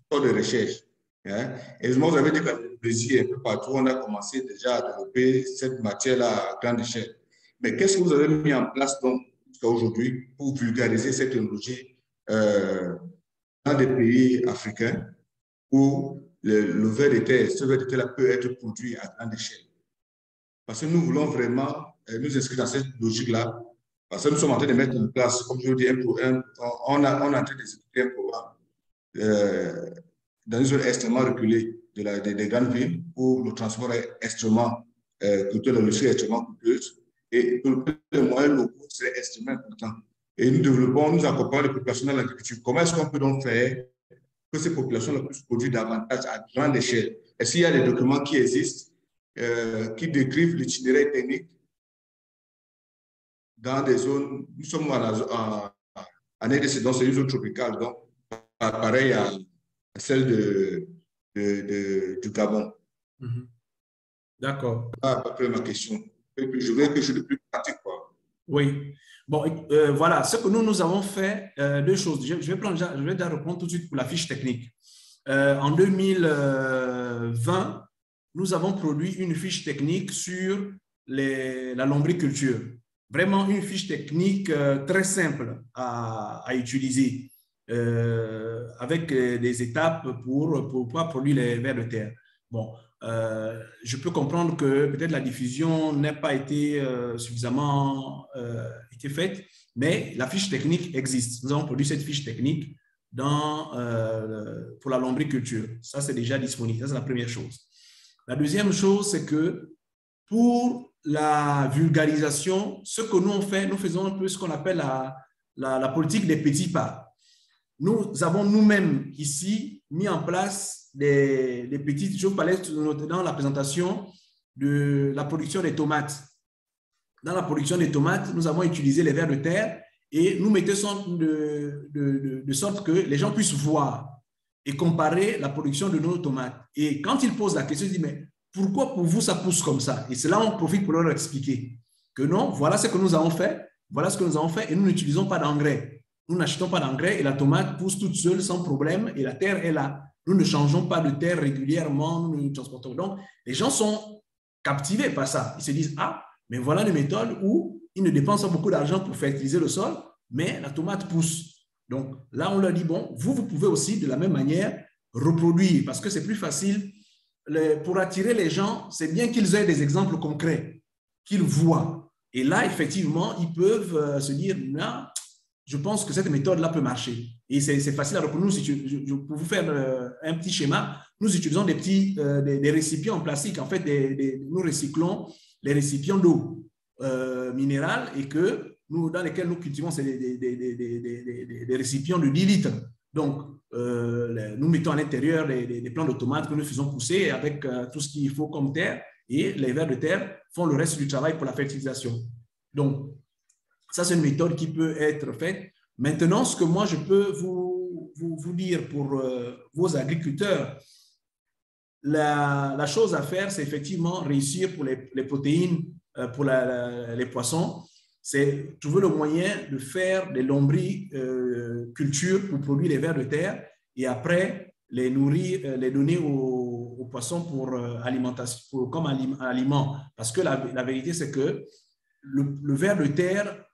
pas de recherche. Hein? Et vous avez dit qu'à Brésil, un peu partout, on a commencé déjà à développer cette matière-là à grande échelle. Mais qu'est-ce que vous avez mis en place donc jusqu'à aujourd'hui pour vulgariser cette technologie dans des pays africains où le ver de terre, ce ver de terre peut être produit à grande échelle? Parce que nous voulons vraiment nous inscrire dans cette logique-là. Parce que nous sommes en train de mettre en place, comme je vous dis, on est en train d'exécuter un programme dans une zone extrêmement reculée des grandes villes où le transport est extrêmement coûteux, la logistique est extrêmement coûteuse et les moyens locaux seraient extrêmement importants. Et nous accompagnons les populations dans l'agriculture. Comment est-ce qu'on peut donc faire que ces populations puissent produire davantage à grande échelle? Est-ce qu'il y a des documents qui existent qui décrivent l'itinéraire technique dans des zones? Nous sommes en RDC, donc c'est une zone tropicale, donc pareil à celle du Gabon. Mm-hmm. D'accord. Après ma question. Je voudrais quelque chose de plus pratique, quoi. Oui. Bon, voilà, ce que nous avons fait, deux choses. Je vais déjà répondre tout de suite pour la fiche technique. En 2020, nous avons produit une fiche technique sur la lombriculture. Vraiment une fiche technique très simple à utiliser. Avec des étapes pour pouvoir produire les vers de terre. Bon, je peux comprendre que peut-être la diffusion n'a pas été suffisamment faite, mais la fiche technique existe. Nous avons produit cette fiche technique pour la lombriculture. Ça, c'est déjà disponible. Ça, c'est la première chose. La deuxième chose, c'est que pour la vulgarisation, ce que nous on fait, nous faisons un peu ce qu'on appelle la politique des petits pas. Nous avons nous-mêmes ici mis en place des petites, je vous parlais dans la présentation de la production des tomates. Dans la production des tomates, nous avons utilisé les vers de terre et nous mettons de sorte que les gens puissent voir et comparer la production de nos tomates. Et quand ils posent la question, ils disent, mais pourquoi pour vous ça pousse comme ça? Et c'est là on profite pour leur expliquer que non, voilà ce que nous avons fait, voilà ce que nous avons fait et nous n'utilisons pas d'engrais. Nous n'achetons pas d'engrais et la tomate pousse toute seule sans problème et la terre est là. Nous ne changeons pas de terre régulièrement, nous ne transportons. Donc, les gens sont captivés par ça. Ils se disent, ah, mais voilà une méthode où ils ne dépensent pas beaucoup d'argent pour fertiliser le sol, mais la tomate pousse. Donc, là, on leur dit, bon, vous pouvez aussi de la même manière reproduire parce que c'est plus facile. Pour attirer les gens, c'est bien qu'ils aient des exemples concrets, qu'ils voient. Et là, effectivement, ils peuvent se dire, non, je pense que cette méthode-là peut marcher. Et c'est facile à reconnaître. Pour vous faire un petit schéma, nous utilisons des récipients en plastique. En fait, nous recyclons les récipients d'eau minérale et dans lesquels nous cultivons des récipients de 10 litres. Donc, nous mettons à l'intérieur des plants de tomates que nous faisons pousser avec tout ce qu'il faut comme terre, et les vers de terre font le reste du travail pour la fertilisation. Donc, ça, c'est une méthode qui peut être faite. Maintenant, ce que moi, je peux vous dire pour vos agriculteurs, la chose à faire, c'est effectivement réussir pour les protéines, pour les poissons, c'est trouver le moyen de faire des lombricultures pour produire les vers de terre et après les nourrir, les donner aux poissons pour alimentation, comme aliment. Parce que la vérité, c'est que le ver de terre,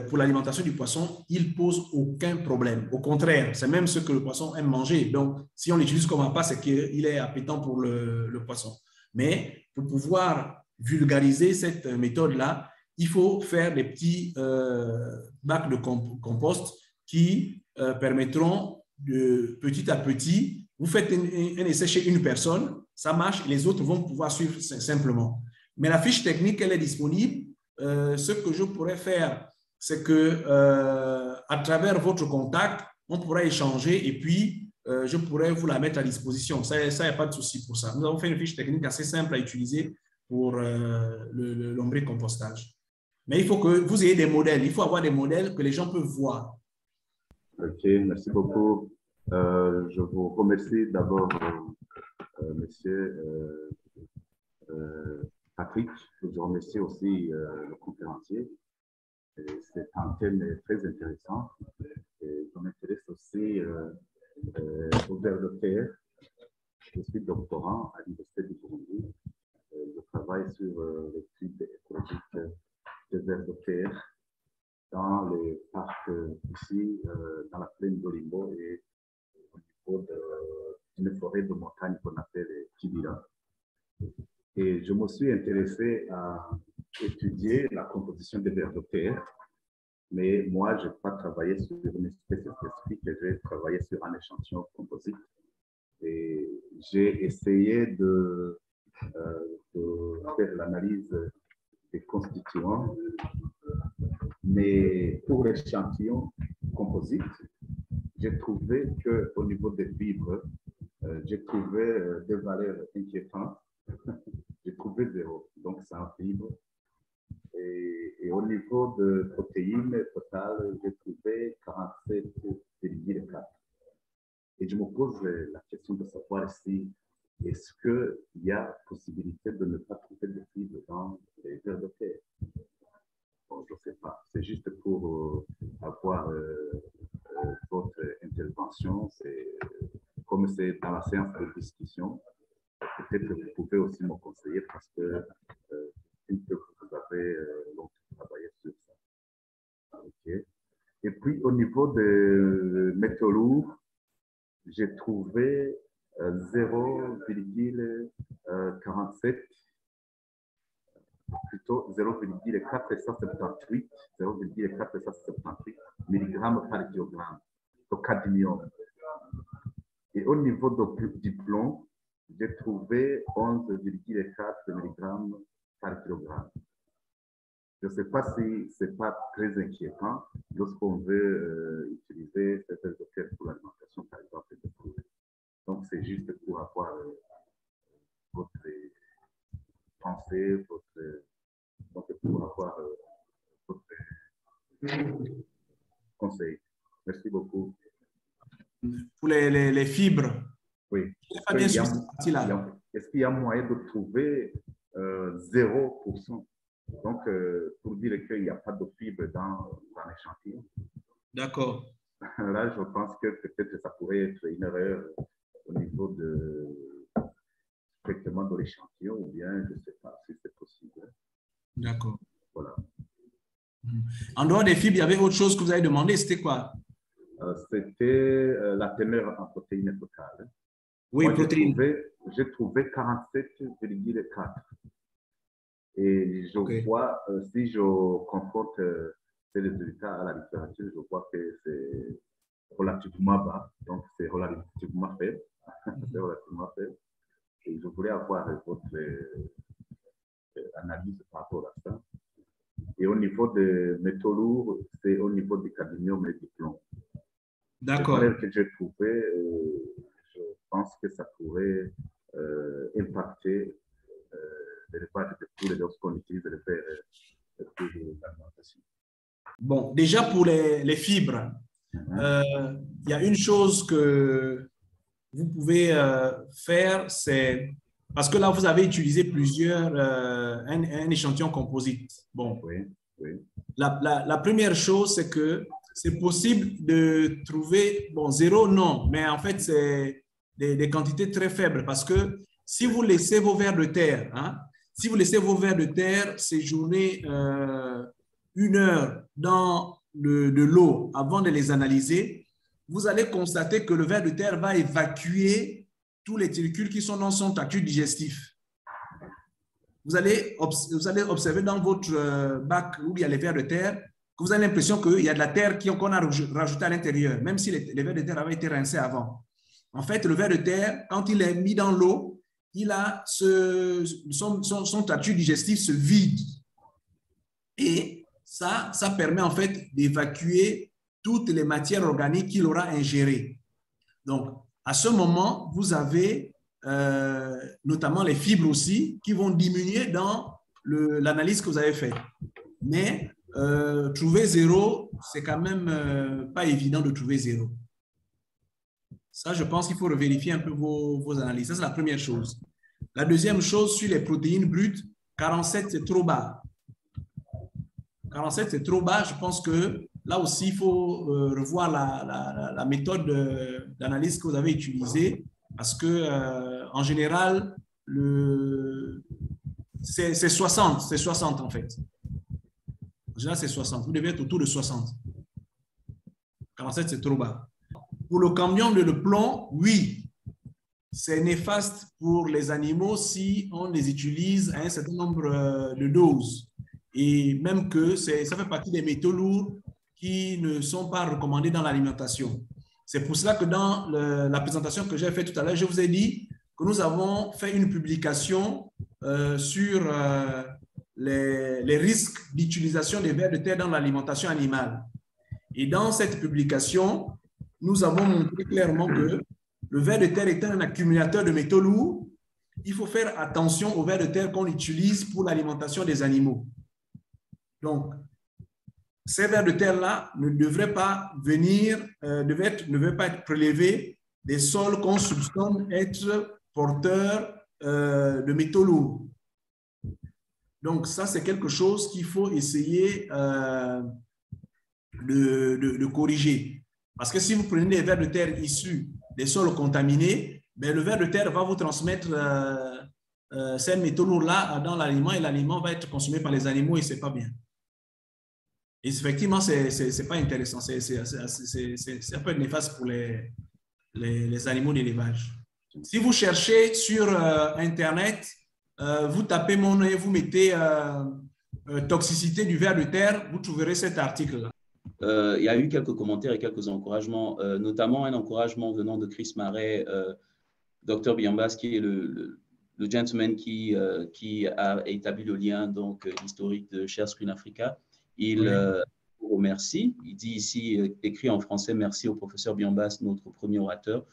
pour l'alimentation du poisson, il pose aucun problème. Au contraire, c'est même ce que le poisson aime manger. Donc, si on l'utilise comme appât, c'est qu'il est appétant pour le poisson. Mais pour pouvoir vulgariser cette méthode-là, il faut faire des petits bacs de compost qui permettront de petit à petit, vous faites un essai chez une personne, ça marche, les autres vont pouvoir suivre simplement. Mais la fiche technique, elle est disponible. Ce que je pourrais faire, c'est que à travers votre contact, on pourra échanger et puis je pourrais vous la mettre à disposition. Ça, il n'y a pas de souci pour ça. Nous avons fait une fiche technique assez simple à utiliser pour le lombricompostage. Mais il faut que vous ayez des modèles. Il faut avoir des modèles que les gens peuvent voir. OK, merci beaucoup. Je vous remercie d'abord, monsieur Patrick. Je vous remercie aussi le conférencier. C'est un thème très intéressant. Et je m'intéresse aussi au ver de terre. Je suis doctorant à l'Université du Burundi. Je travaille sur l'étude écologique des vers de terre dans les parcs ici, dans la plaine d'Olimbo et au niveau d'une forêt de montagne qu'on appelle Kibira. Et je me suis intéressé à étudier la composition des vers de terre, mais moi, je n'ai pas travaillé sur une espèce spécifique, j'ai travaillé sur un échantillon composite. Et j'ai essayé de faire l'analyse des constituants, mais pour l'échantillon composite, j'ai trouvé qu'au niveau des fibres, j'ai trouvé des valeurs inquiétantes. J'ai trouvé 0, donc sans fibres. Et au niveau de protéines totales, j'ai trouvé 47,4. Et je me pose la question de savoir si est-ce qu'il y a possibilité de ne pas trouver de fibres dans les vers de terre. Bon, je ne sais pas. C'est juste pour avoir votre intervention. Comme c'est dans la séance de discussion, peut-être que vous pouvez aussi me conseiller parce que vous avez longtemps travaillé sur ça. Okay. Et puis, au niveau des métaux lourds, j'ai trouvé 0,47, plutôt 0,478 mg par kilogramme de cadmium. Et au niveau du plomb, j'ai trouvé 11,4 mg par kilogramme. Je ne sais pas si ce n'est pas très inquiétant lorsqu'on veut utiliser ces vers de terre pour l'alimentation, par exemple, de poulet. Donc, c'est juste pour avoir votre pensée, donc pour avoir votre conseil. Merci beaucoup. Pour les fibres. Oui. Est-ce qu'il y a moyen de trouver 0%? Donc, pour dire qu'il n'y a pas de fibres dans l'échantillon. D'accord. Là, je pense que peut-être ça pourrait être une erreur au niveau strictement de l'échantillon, ou bien je ne sais pas si c'est possible. D'accord. Voilà. En dehors des fibres, il y avait autre chose que vous avez demandé, c'était quoi? C'était la teneur en protéines totales. Oui, moi, protéines. J'ai trouvé 47,4. Et je vois, si je confronte ces résultats à la littérature, je vois que c'est relativement bas, donc c'est relativement faible. C'est relativement faible. Et je voulais avoir votre analyse par rapport à ça. Et au niveau des métaux lourds, c'est au niveau du cadmium et du plomb. D'accord. Les valeurs que j'ai trouvées, je pense que ça pourrait impacter l'élevage de tous les doses qu'on utilise pour l'alimentation. Bon, déjà pour les fibres, il y a une chose que vous pouvez faire, c'est parce que là, vous avez utilisé un échantillon composite. Bon, oui, oui. La première chose, c'est que c'est possible de trouver, bon, 0, non, mais en fait, c'est des quantités très faibles parce que si vous laissez vos vers de terre, hein, si vous laissez vos vers de terre séjourner 1 heure dans de l'eau avant de les analyser, vous allez constater que le ver de terre va évacuer tous les thélicules qui sont dans son tractus digestif. Vous allez observer dans votre bac où il y a les vers de terre que vous avez l'impression qu'il y a de la terre qu'on a rajoutée à l'intérieur, même si les vers de terre avaient été rincés avant. En fait, le ver de terre, quand il est mis dans l'eau, il a son tractus digestif se vide. Et ça permet en fait d'évacuer toutes les matières organiques qu'il aura ingérées. Donc, à ce moment, vous avez notamment les fibres aussi qui vont diminuer dans l'analyse que vous avez faite. Mais trouver 0, c'est quand même pas évident de trouver 0. Ça, je pense qu'il faut revérifier un peu vos analyses. Ça, c'est la première chose. La deuxième chose, sur les protéines brutes, 47, c'est trop bas. 47, c'est trop bas. Je pense que là aussi, il faut revoir la méthode d'analyse que vous avez utilisée parce que, en général, c'est 60 en fait. En général, c'est 60. Vous devez être autour de 60. 47, c'est trop bas. Pour le cadmium et le plomb, oui, c'est néfaste pour les animaux si on les utilise à un certain nombre de doses. Et même que ça fait partie des métaux lourds qui ne sont pas recommandés dans l'alimentation. C'est pour cela que dans la présentation que j'ai faite tout à l'heure, je vous ai dit que nous avons fait une publication sur les risques d'utilisation des vers de terre dans l'alimentation animale. Et dans cette publication, nous avons montré clairement que le ver de terre étant un accumulateur de métaux lourds, il faut faire attention aux vers de terre qu'on utilise pour l'alimentation des animaux. Donc, ces vers de terre-là ne devraient pas ne devraient pas être prélevés des sols qu'on soupçonne être porteurs de métaux lourds. Donc, ça, c'est quelque chose qu'il faut essayer de corriger. Parce que si vous prenez des vers de terre issus des sols contaminés, ben, le ver de terre va vous transmettre ces métaux lourds-là dans l'aliment et l'aliment va être consommé par les animaux et ce n'est pas bien. Et effectivement, ce n'est pas intéressant. C'est un peu néfaste pour les animaux d'élevage. Si vous cherchez sur Internet, vous tapez mon nom et vous mettez toxicité du ver de terre, vous trouverez cet article-là. Il y a eu quelques commentaires et quelques encouragements, notamment un encouragement venant de Chris Marais, Dr Biambas, qui est le gentleman qui a établi le lien donc historique de Share Screen Africa. Il vous remercie. Il dit ici, écrit en français, merci au professeur Biambas, notre premier orateur,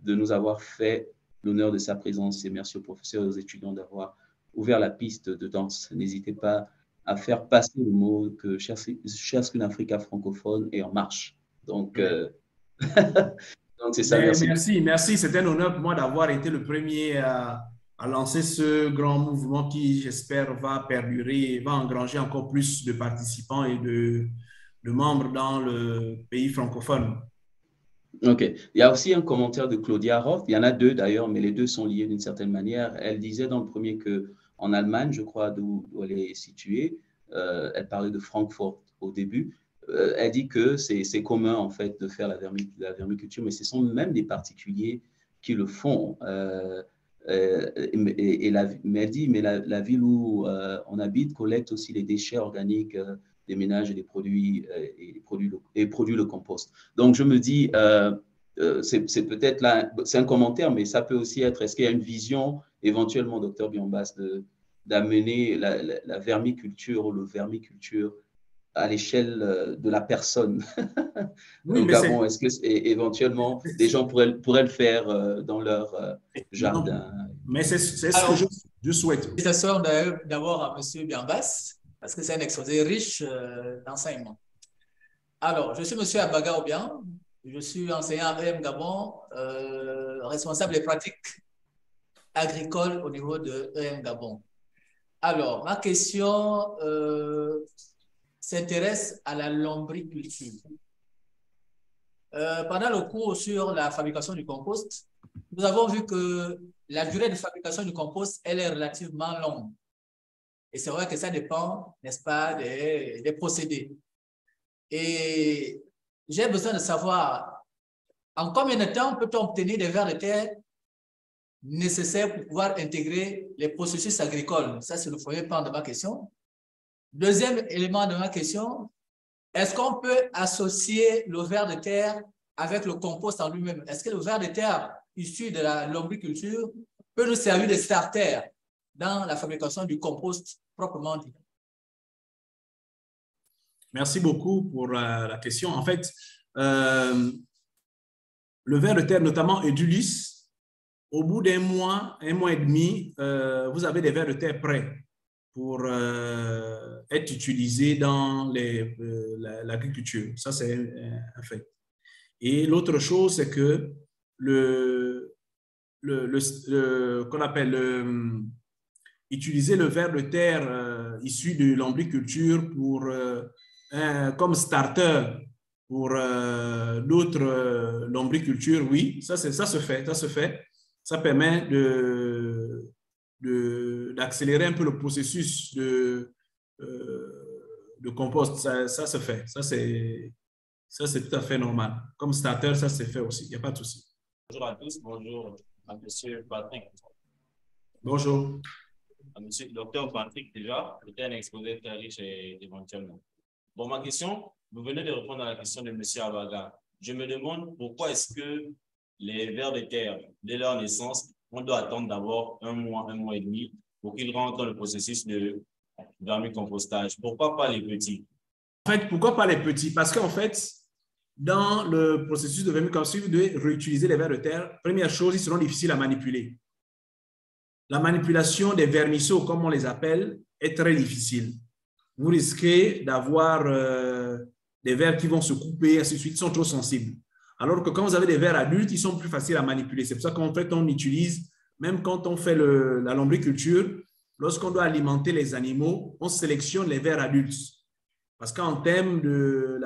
de nous avoir fait l'honneur de sa présence et merci aux professeurs et aux étudiants d'avoir ouvert la piste de danse. N'hésitez pas à faire passer le mot que Share Screen Africa francophone est en marche. Donc, donc c'est ça. Merci. C'est un honneur pour moi d'avoir été le premier à lancer ce grand mouvement qui, j'espère, va perdurer et va engranger encore plus de participants et de membres dans le pays francophone. OK. Il y a aussi un commentaire de Claudia Roth. Il y en a 2 d'ailleurs, mais les 2 sont liés d'une certaine manière. Elle disait dans le premier qu'en Allemagne, je crois, d'où elle est située, elle parlait de Francfort au début. Elle dit que c'est commun en fait de faire la vermiculture, mais ce sont même des particuliers qui le font. Mais elle dit, mais la ville où on habite collecte aussi les déchets organiques des ménages et des produits, produit le compost. Donc, je me dis, c'est peut-être là, c'est un commentaire, mais ça peut aussi être, est-ce qu'il y a une vision éventuellement, docteur Biombas, d'amener la vermiculture ou le vermiculture à l'échelle de la personne oui, au Gabon? Est-ce que éventuellement des gens pourraient le faire dans leur jardin? Non, mais c'est ce que je souhaite. Félicitations d'abord à M. Biombas, parce que c'est un exposé riche d'enseignements. Alors, je suis M. Abaga Obian, je suis enseignant à EM Gabon, responsable des pratiques agricoles au niveau de EM Gabon. Alors, ma question s'intéresse à la lombriculture. Pendant le cours sur la fabrication du compost, nous avons vu que la durée de fabrication du compost, elle est relativement longue. Et c'est vrai que ça dépend, n'est-ce pas, des procédés. Et j'ai besoin de savoir en combien de temps peut-on obtenir des vers de terre nécessaires pour pouvoir intégrer les processus agricoles. Ça, c'est le premier point de ma question. Deuxième élément de ma question, est-ce qu'on peut associer le ver de terre avec le compost en lui-même? Est-ce que le ver de terre issu de la lombriculture peut nous servir de starter dans la fabrication du compost proprement dit? Merci beaucoup pour la question. En fait, le ver de terre, notamment Edulis, au bout d'un mois et demi, vous avez des vers de terre prêts pour être utilisés dans l'agriculture. Ça, c'est un fait. Et l'autre chose, c'est que qu'on appelle utiliser le ver de terre issu de l'ombriculture comme starter pour d'autres lombricultures, oui, ça se fait. Ça permet d'accélérer un peu le processus de compost. Ça se fait. Ça, c'est tout à fait normal. Comme starter, ça se fait aussi. Il n'y a pas de souci. Bonjour à tous. Bonjour à M. Patrick. Bonjour. À M. le docteur Patrick, déjà, c'était un exposé très riche et éventuellement. Bon, ma question, vous venez de répondre à la question de M. Abaga. Je me demande pourquoi est-ce que les vers de terre, dès leur naissance, on doit attendre d'abord un mois et demi pour qu'ils rentrent dans le processus de vermicompostage. Pourquoi pas les petits? En fait, pourquoi pas les petits? Parce qu'en fait, dans le processus de vermicompostage, vous devez réutiliser les vers de terre. Première chose, ils seront difficiles à manipuler. La manipulation des vermisseaux, comme on les appelle, est très difficile. Vous risquez d'avoir des vers qui vont se couper, ainsi de suite, ils sont trop sensibles. Alors que quand vous avez des vers adultes, ils sont plus faciles à manipuler. C'est pour ça qu'en fait, on utilise, même quand on fait la lombriculture, lorsqu'on doit alimenter les animaux, on sélectionne les vers adultes. Parce qu'en termes de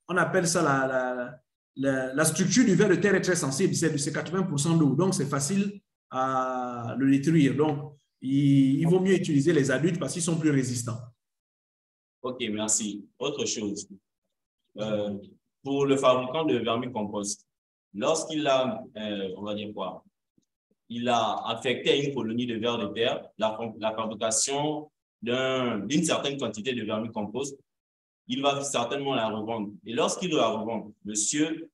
on appelle ça la structure du ver de terre est très sensible, c'est 80% d'eau, donc c'est facile à le détruire. Donc, il vaut mieux utiliser les adultes parce qu'ils sont plus résistants. Ok, merci. Autre chose. Pour le fabricant de vermicompost, lorsqu'il a, on va dire quoi, il a affecté à une colonie de vers de terre la fabrication d'une certaine quantité de vermicompost, il va certainement la revendre. Et lorsqu'il la revend, monsieur,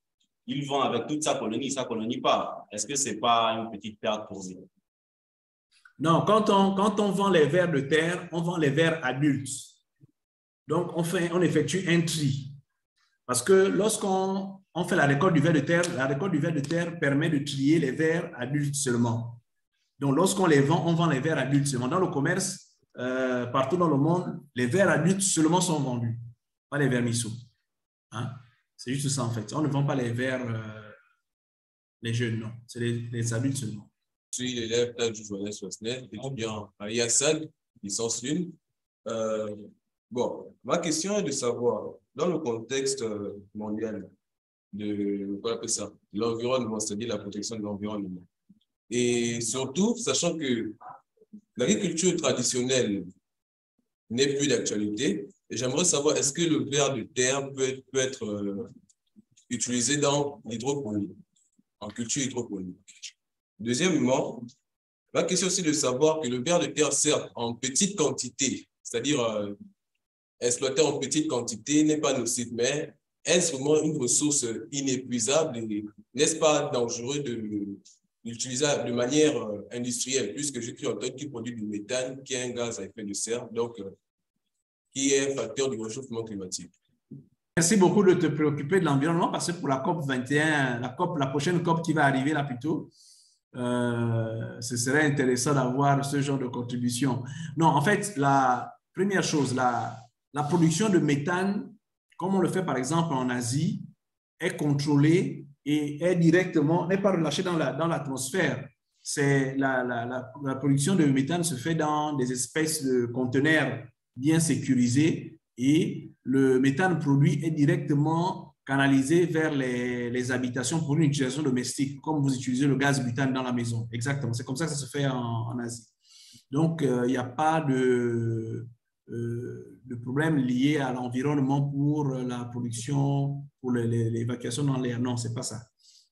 il vend avec toute sa colonie part. Est-ce que ce n'est pas une petite perte pour lui? Non, quand on vend les vers de terre, on vend les vers adultes. Donc, on effectue un tri. Parce que lorsqu'on fait la récolte du ver de terre, la récolte du ver de terre permet de trier les vers adultes seulement. Donc, lorsqu'on les vend, on vend les vers adultes seulement. Dans le commerce, partout dans le monde, les vers adultes seulement sont vendus, pas les vermisseaux. Hein? C'est juste ça, en fait. On ne vend pas les vers, les jeunes, non. C'est les adultes seulement. Je suis l'élève du Joannès Sosnet, étudiant à IASAL, licence 1. Bon, ma question est de savoir, dans le contexte mondial de l'environnement, c'est-à-dire la protection de l'environnement, et surtout, sachant que l'agriculture traditionnelle n'est plus d'actualité, j'aimerais savoir, est-ce que le ver de terre peut être utilisé dans l'hydroponie, en culture hydroponique? Deuxièmement, La question aussi de savoir que le ver de terre, certes, en petite quantité, c'est-à-dire exploité en petite quantité, n'est pas nocif, mais est-ce vraiment une ressource inépuisable et n'est-ce pas dangereux de l'utiliser de manière industrielle, puisque j'ai cru entendre qu'il produit du méthane, qui est un gaz à effet de serre, donc qui est un facteur du réchauffement climatique. Merci beaucoup de te préoccuper de l'environnement parce que pour la COP 21, la prochaine COP qui va arriver là plutôt, ce serait intéressant d'avoir ce genre de contribution. Non, en fait, la première chose, la production de méthane, comme on le fait par exemple en Asie, est contrôlée et est directement, n'est pas relâchée dans l'atmosphère. La production de méthane se fait dans des espèces de conteneurs bien sécurisés et le méthane produit est directement canalisé vers les habitations pour une utilisation domestique, comme vous utilisez le gaz butane dans la maison. Exactement, c'est comme ça que ça se fait en Asie. Donc, il n'y a pas de problème lié à l'environnement pour la production, pour l'évacuation dans l'air. Non, ce n'est pas ça.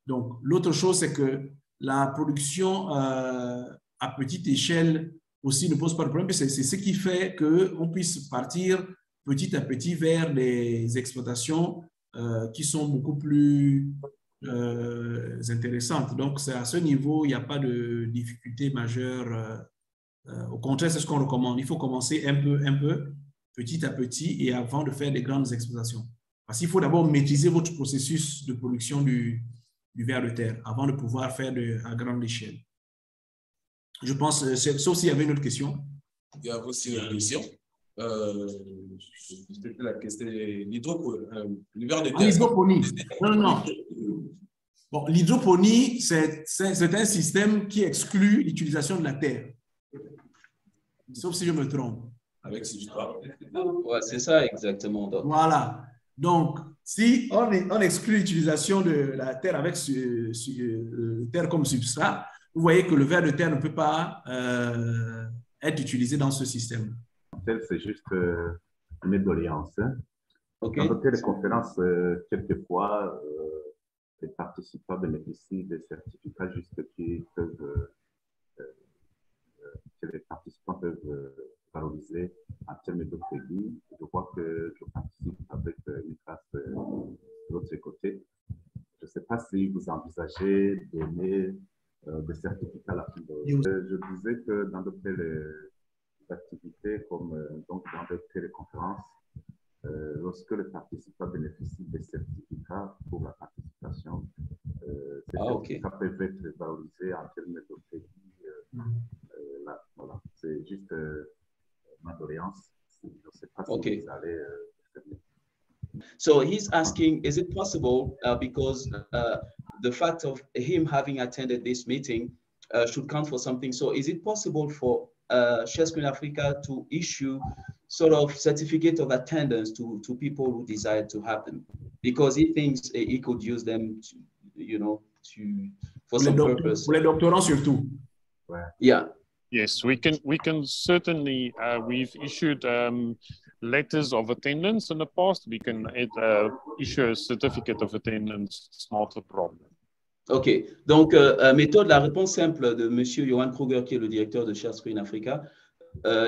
Donc, l'autre chose, c'est que la production à petite échelle aussi ne pose pas de problème. C'est ce qui fait qu'on puisse partir petit à petit vers des exploitations qui sont beaucoup plus intéressantes. Donc, c'est à ce niveau, il n'y a pas de difficulté majeure. Au contraire, c'est ce qu'on recommande. Il faut commencer un peu, petit à petit, et avant de faire des grandes exploitations. Parce qu'il faut d'abord maîtriser votre processus de production du ver de terre avant de pouvoir faire à grande échelle. Je pense, sauf s'il y avait une autre question. Il y a aussi une question. C'était la question de l'hydroponie. L'hydroponie. Non. Bon, l'hydroponie, c'est un système qui exclut l'utilisation de la terre. Sauf si je me trompe. Avec substrat. Ouais, c'est ça exactement. Donc. Voilà. Donc, si on exclut l'utilisation de la terre avec terre comme substrat, vous voyez que le ver de terre ne peut pas être utilisé dans ce système. C'est juste une doléance. Hein. Okay. Dans les conférences, quelquefois, les participants bénéficient des certificats juste qui peuvent, que les participants peuvent valoriser en termes de crédit. Je vois que je participe avec une classe de l'autre côté. Je ne sais pas si vous envisagez de donner des certificats à la fin de... Je disais que dans d'autres activités comme donc dans des téléconférences, lorsque les participants bénéficient des certificats pour la participation, ces certificats peuvent être valorisés en termes de crédit. Voilà, c'est juste ma doléance. Je ne sais pas si vous allez So he's asking, is it possible, because the fact of him having attended this meeting should count for something. So is it possible for Share Screen Africa to issue sort of certificate of attendance to people who desire to have them? Because he thinks he could use them, for some purpose. Pour les doctorants surtout. Yeah. Yes, we can certainly, we've issued letters of attendance in the past. We can issue a certificate of attendance. It's not a problem. OK. Donc, méthode, la réponse simple de M. Johan Kruger, qui est le directeur de Share Screen Africa,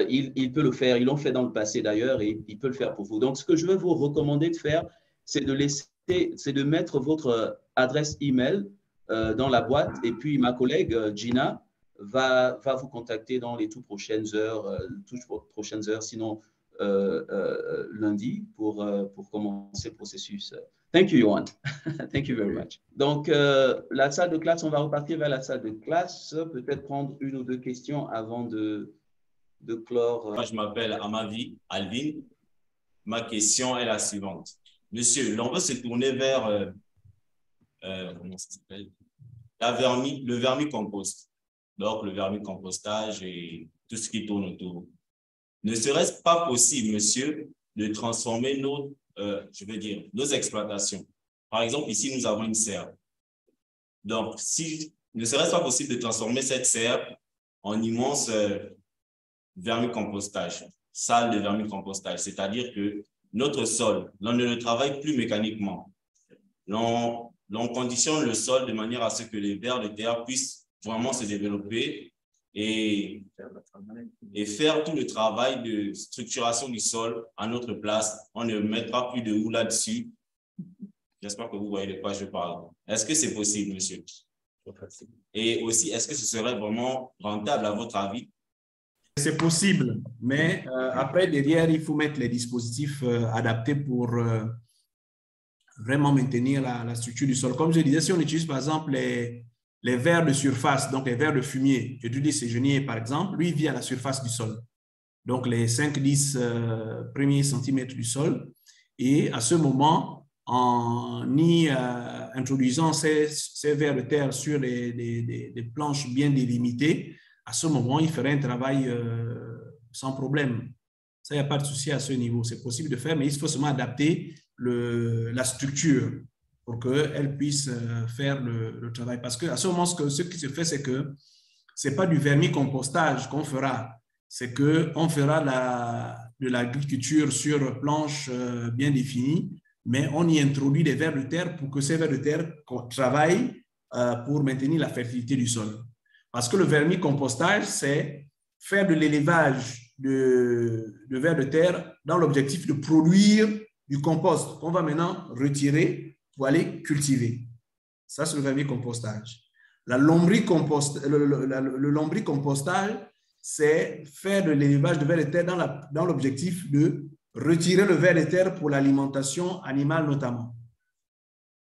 il peut le faire. Ils l'ont fait dans le passé d'ailleurs et il peut le faire pour vous. Donc, ce que je vais vous recommander de faire, c'est de mettre votre adresse email dans la boîte et puis ma collègue Gina va vous contacter dans les toutes prochaines heures, sinon lundi pour commencer le processus. Thank you, Johan. Thank you very much. Donc, la salle de classe, on va repartir vers la salle de classe, peut-être prendre une ou deux questions avant de clore. Moi, je m'appelle Amavi Alvin. Ma question est la suivante. Monsieur, l'on veut se tourner vers comment ça s'appelle? Le vermicompost. Donc, le vermicompostage et tout ce qui tourne autour. Ne serait-ce pas possible, monsieur, de transformer nos exploitations? Par exemple, ici, nous avons une serre. Donc, ne serait-ce pas possible de transformer cette serre en immense vermicompostage, salle de vermicompostage, c'est-à-dire que notre sol, l'on ne le travaille plus mécaniquement. L'on conditionne le sol de manière à ce que les vers de terre puissent vraiment se développer et faire tout le travail de structuration du sol à notre place. On ne mettra plus de houe là-dessus. J'espère que vous voyez de quoi je parle. Est-ce que c'est possible, monsieur? Et aussi, est-ce que ce serait vraiment rentable à votre avis? C'est possible, mais après, derrière, il faut mettre les dispositifs adaptés pour vraiment maintenir la structure du sol. Comme je disais, si on utilise par exemple les vers de surface, donc les vers de fumier, je dis séjournier par exemple, lui, il vit à la surface du sol. Donc les 5-10 premiers centimètres du sol. Et à ce moment, en introduisant ces vers de terre sur des planches bien délimitées, à ce moment, il ferait un travail sans problème. Ça, il n'y a pas de souci à ce niveau. C'est possible de faire, mais il faut seulement adapter la structure pour qu'elle puisse faire le travail. Parce qu'à ce moment, ce qui se fait, c'est que ce n'est pas du vermicompostage qu'on fera. C'est qu'on fera de l'agriculture sur planche bien définie, mais on y introduit des vers de terre pour que ces vers de terre travaillent pour maintenir la fertilité du sol. Parce que le vermicompostage, c'est faire de l'élevage de vers de terre dans l'objectif de produire du compost qu'on va maintenant retirer pour aller cultiver. Ça, c'est le vermicompostage. Le lombricompostage, c'est faire de l'élevage de vers de terre dans l'objectif de retirer le ver de terre pour l'alimentation animale notamment.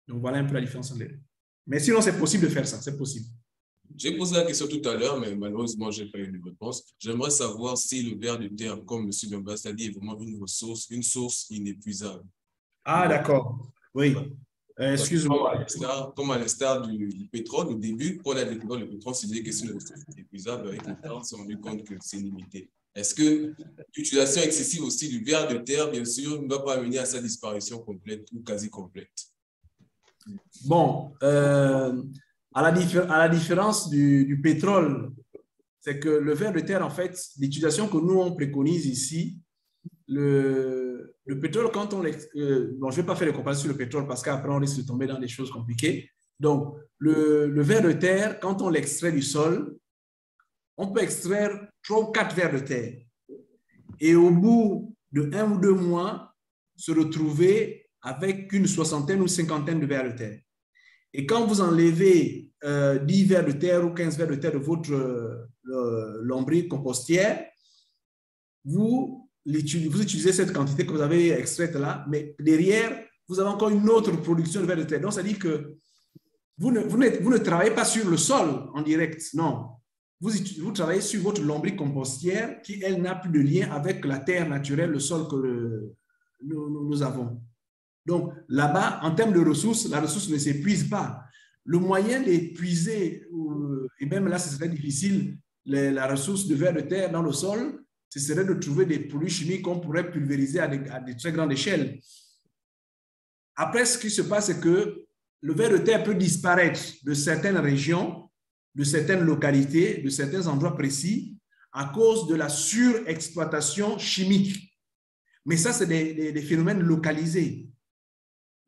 Donc, voilà un peu la différence entre les deux. Mais sinon, c'est possible de faire ça, c'est possible. J'ai posé la question tout à l'heure, mais malheureusement, je n'ai pas eu de réponse. J'aimerais savoir si le ver de terre, comme M. Dombas l'a dit, est vraiment une source inépuisable. Ah, d'accord. Oui. Excuse-moi. Comme à l'instar du pétrole, au début, quand on a découvert le pétrole, on s'est dit que c'est une ressource inépuisable. Avec le temps, on s'est rendu compte que c'est limité. Est-ce que l'utilisation excessive aussi du ver de terre, bien sûr, ne va pas amener à sa disparition complète ou quasi complète? Bon, à la différence du pétrole, c'est que le ver de terre, en fait, l'utilisation que nous, on préconise ici, le pétrole, quand on... bon, je ne vais pas faire de comparaison sur le pétrole parce qu'après, on risque de tomber dans des choses compliquées. Donc, le ver de terre, quand on l'extrait du sol, on peut extraire 3 ou 4 vers de terre. Et au bout de 1 ou 2 mois, se retrouver avec une 60aine ou 50aine de vers de terre. Et quand vous enlevez 10 vers de terre ou 15 vers de terre de votre lombric compostière, vous utilisez cette quantité que vous avez extraite là, mais derrière, vous avez encore une autre production de vers de terre. Donc, ça dit que vous ne travaillez pas sur le sol en direct, non. Vous travaillez sur votre lombric compostière qui, elle, n'a plus de lien avec la terre naturelle, le sol que nous avons. Donc, là-bas, en termes de ressources, la ressource ne s'épuise pas. Le moyen d'épuiser, et même là, ce serait difficile, la ressource de vers de terre dans le sol, ce serait de trouver des produits chimiques qu'on pourrait pulvériser à des très grandes échelles. Après, ce qui se passe, c'est que le ver de terre peut disparaître de certaines régions, de certaines localités, de certains endroits précis, à cause de la surexploitation chimique. Mais ça, c'est des phénomènes localisés.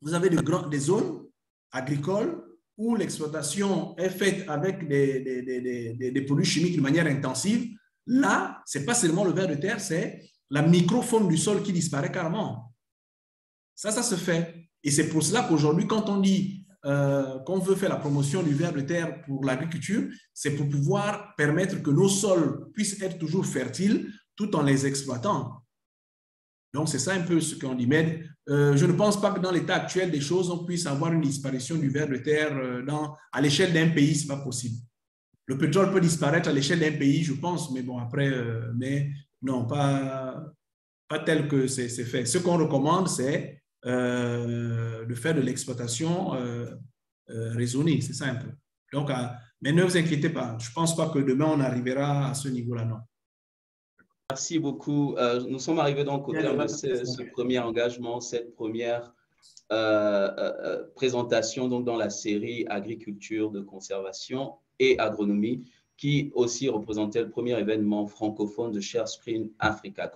Vous avez des zones agricoles où l'exploitation est faite avec des produits chimiques de manière intensive. Là, ce n'est pas seulement le ver de terre, c'est la microfaune du sol qui disparaît carrément. Ça se fait. Et c'est pour cela qu'aujourd'hui, quand on dit qu'on veut faire la promotion du ver de terre pour l'agriculture, c'est pour pouvoir permettre que nos sols puissent être toujours fertiles tout en les exploitant. Donc, c'est ça un peu ce qu'on dit. Mais je ne pense pas que dans l'état actuel des choses, on puisse avoir une disparition du ver de terre à l'échelle d'un pays. Ce n'est pas possible. Le pétrole peut disparaître à l'échelle d'un pays, je pense, mais bon, après, mais non, pas tel que c'est fait. Ce qu'on recommande, c'est de faire de l'exploitation raisonnée, c'est ça un peu. Donc, mais ne vous inquiétez pas, je ne pense pas que demain, on arrivera à ce niveau-là, non. Merci beaucoup. Nous sommes arrivés donc au terme de ce premier engagement, cette première présentation donc, dans la série Agriculture de conservation et agronomie, qui aussi représentait le premier événement francophone de ShareScreen Africa.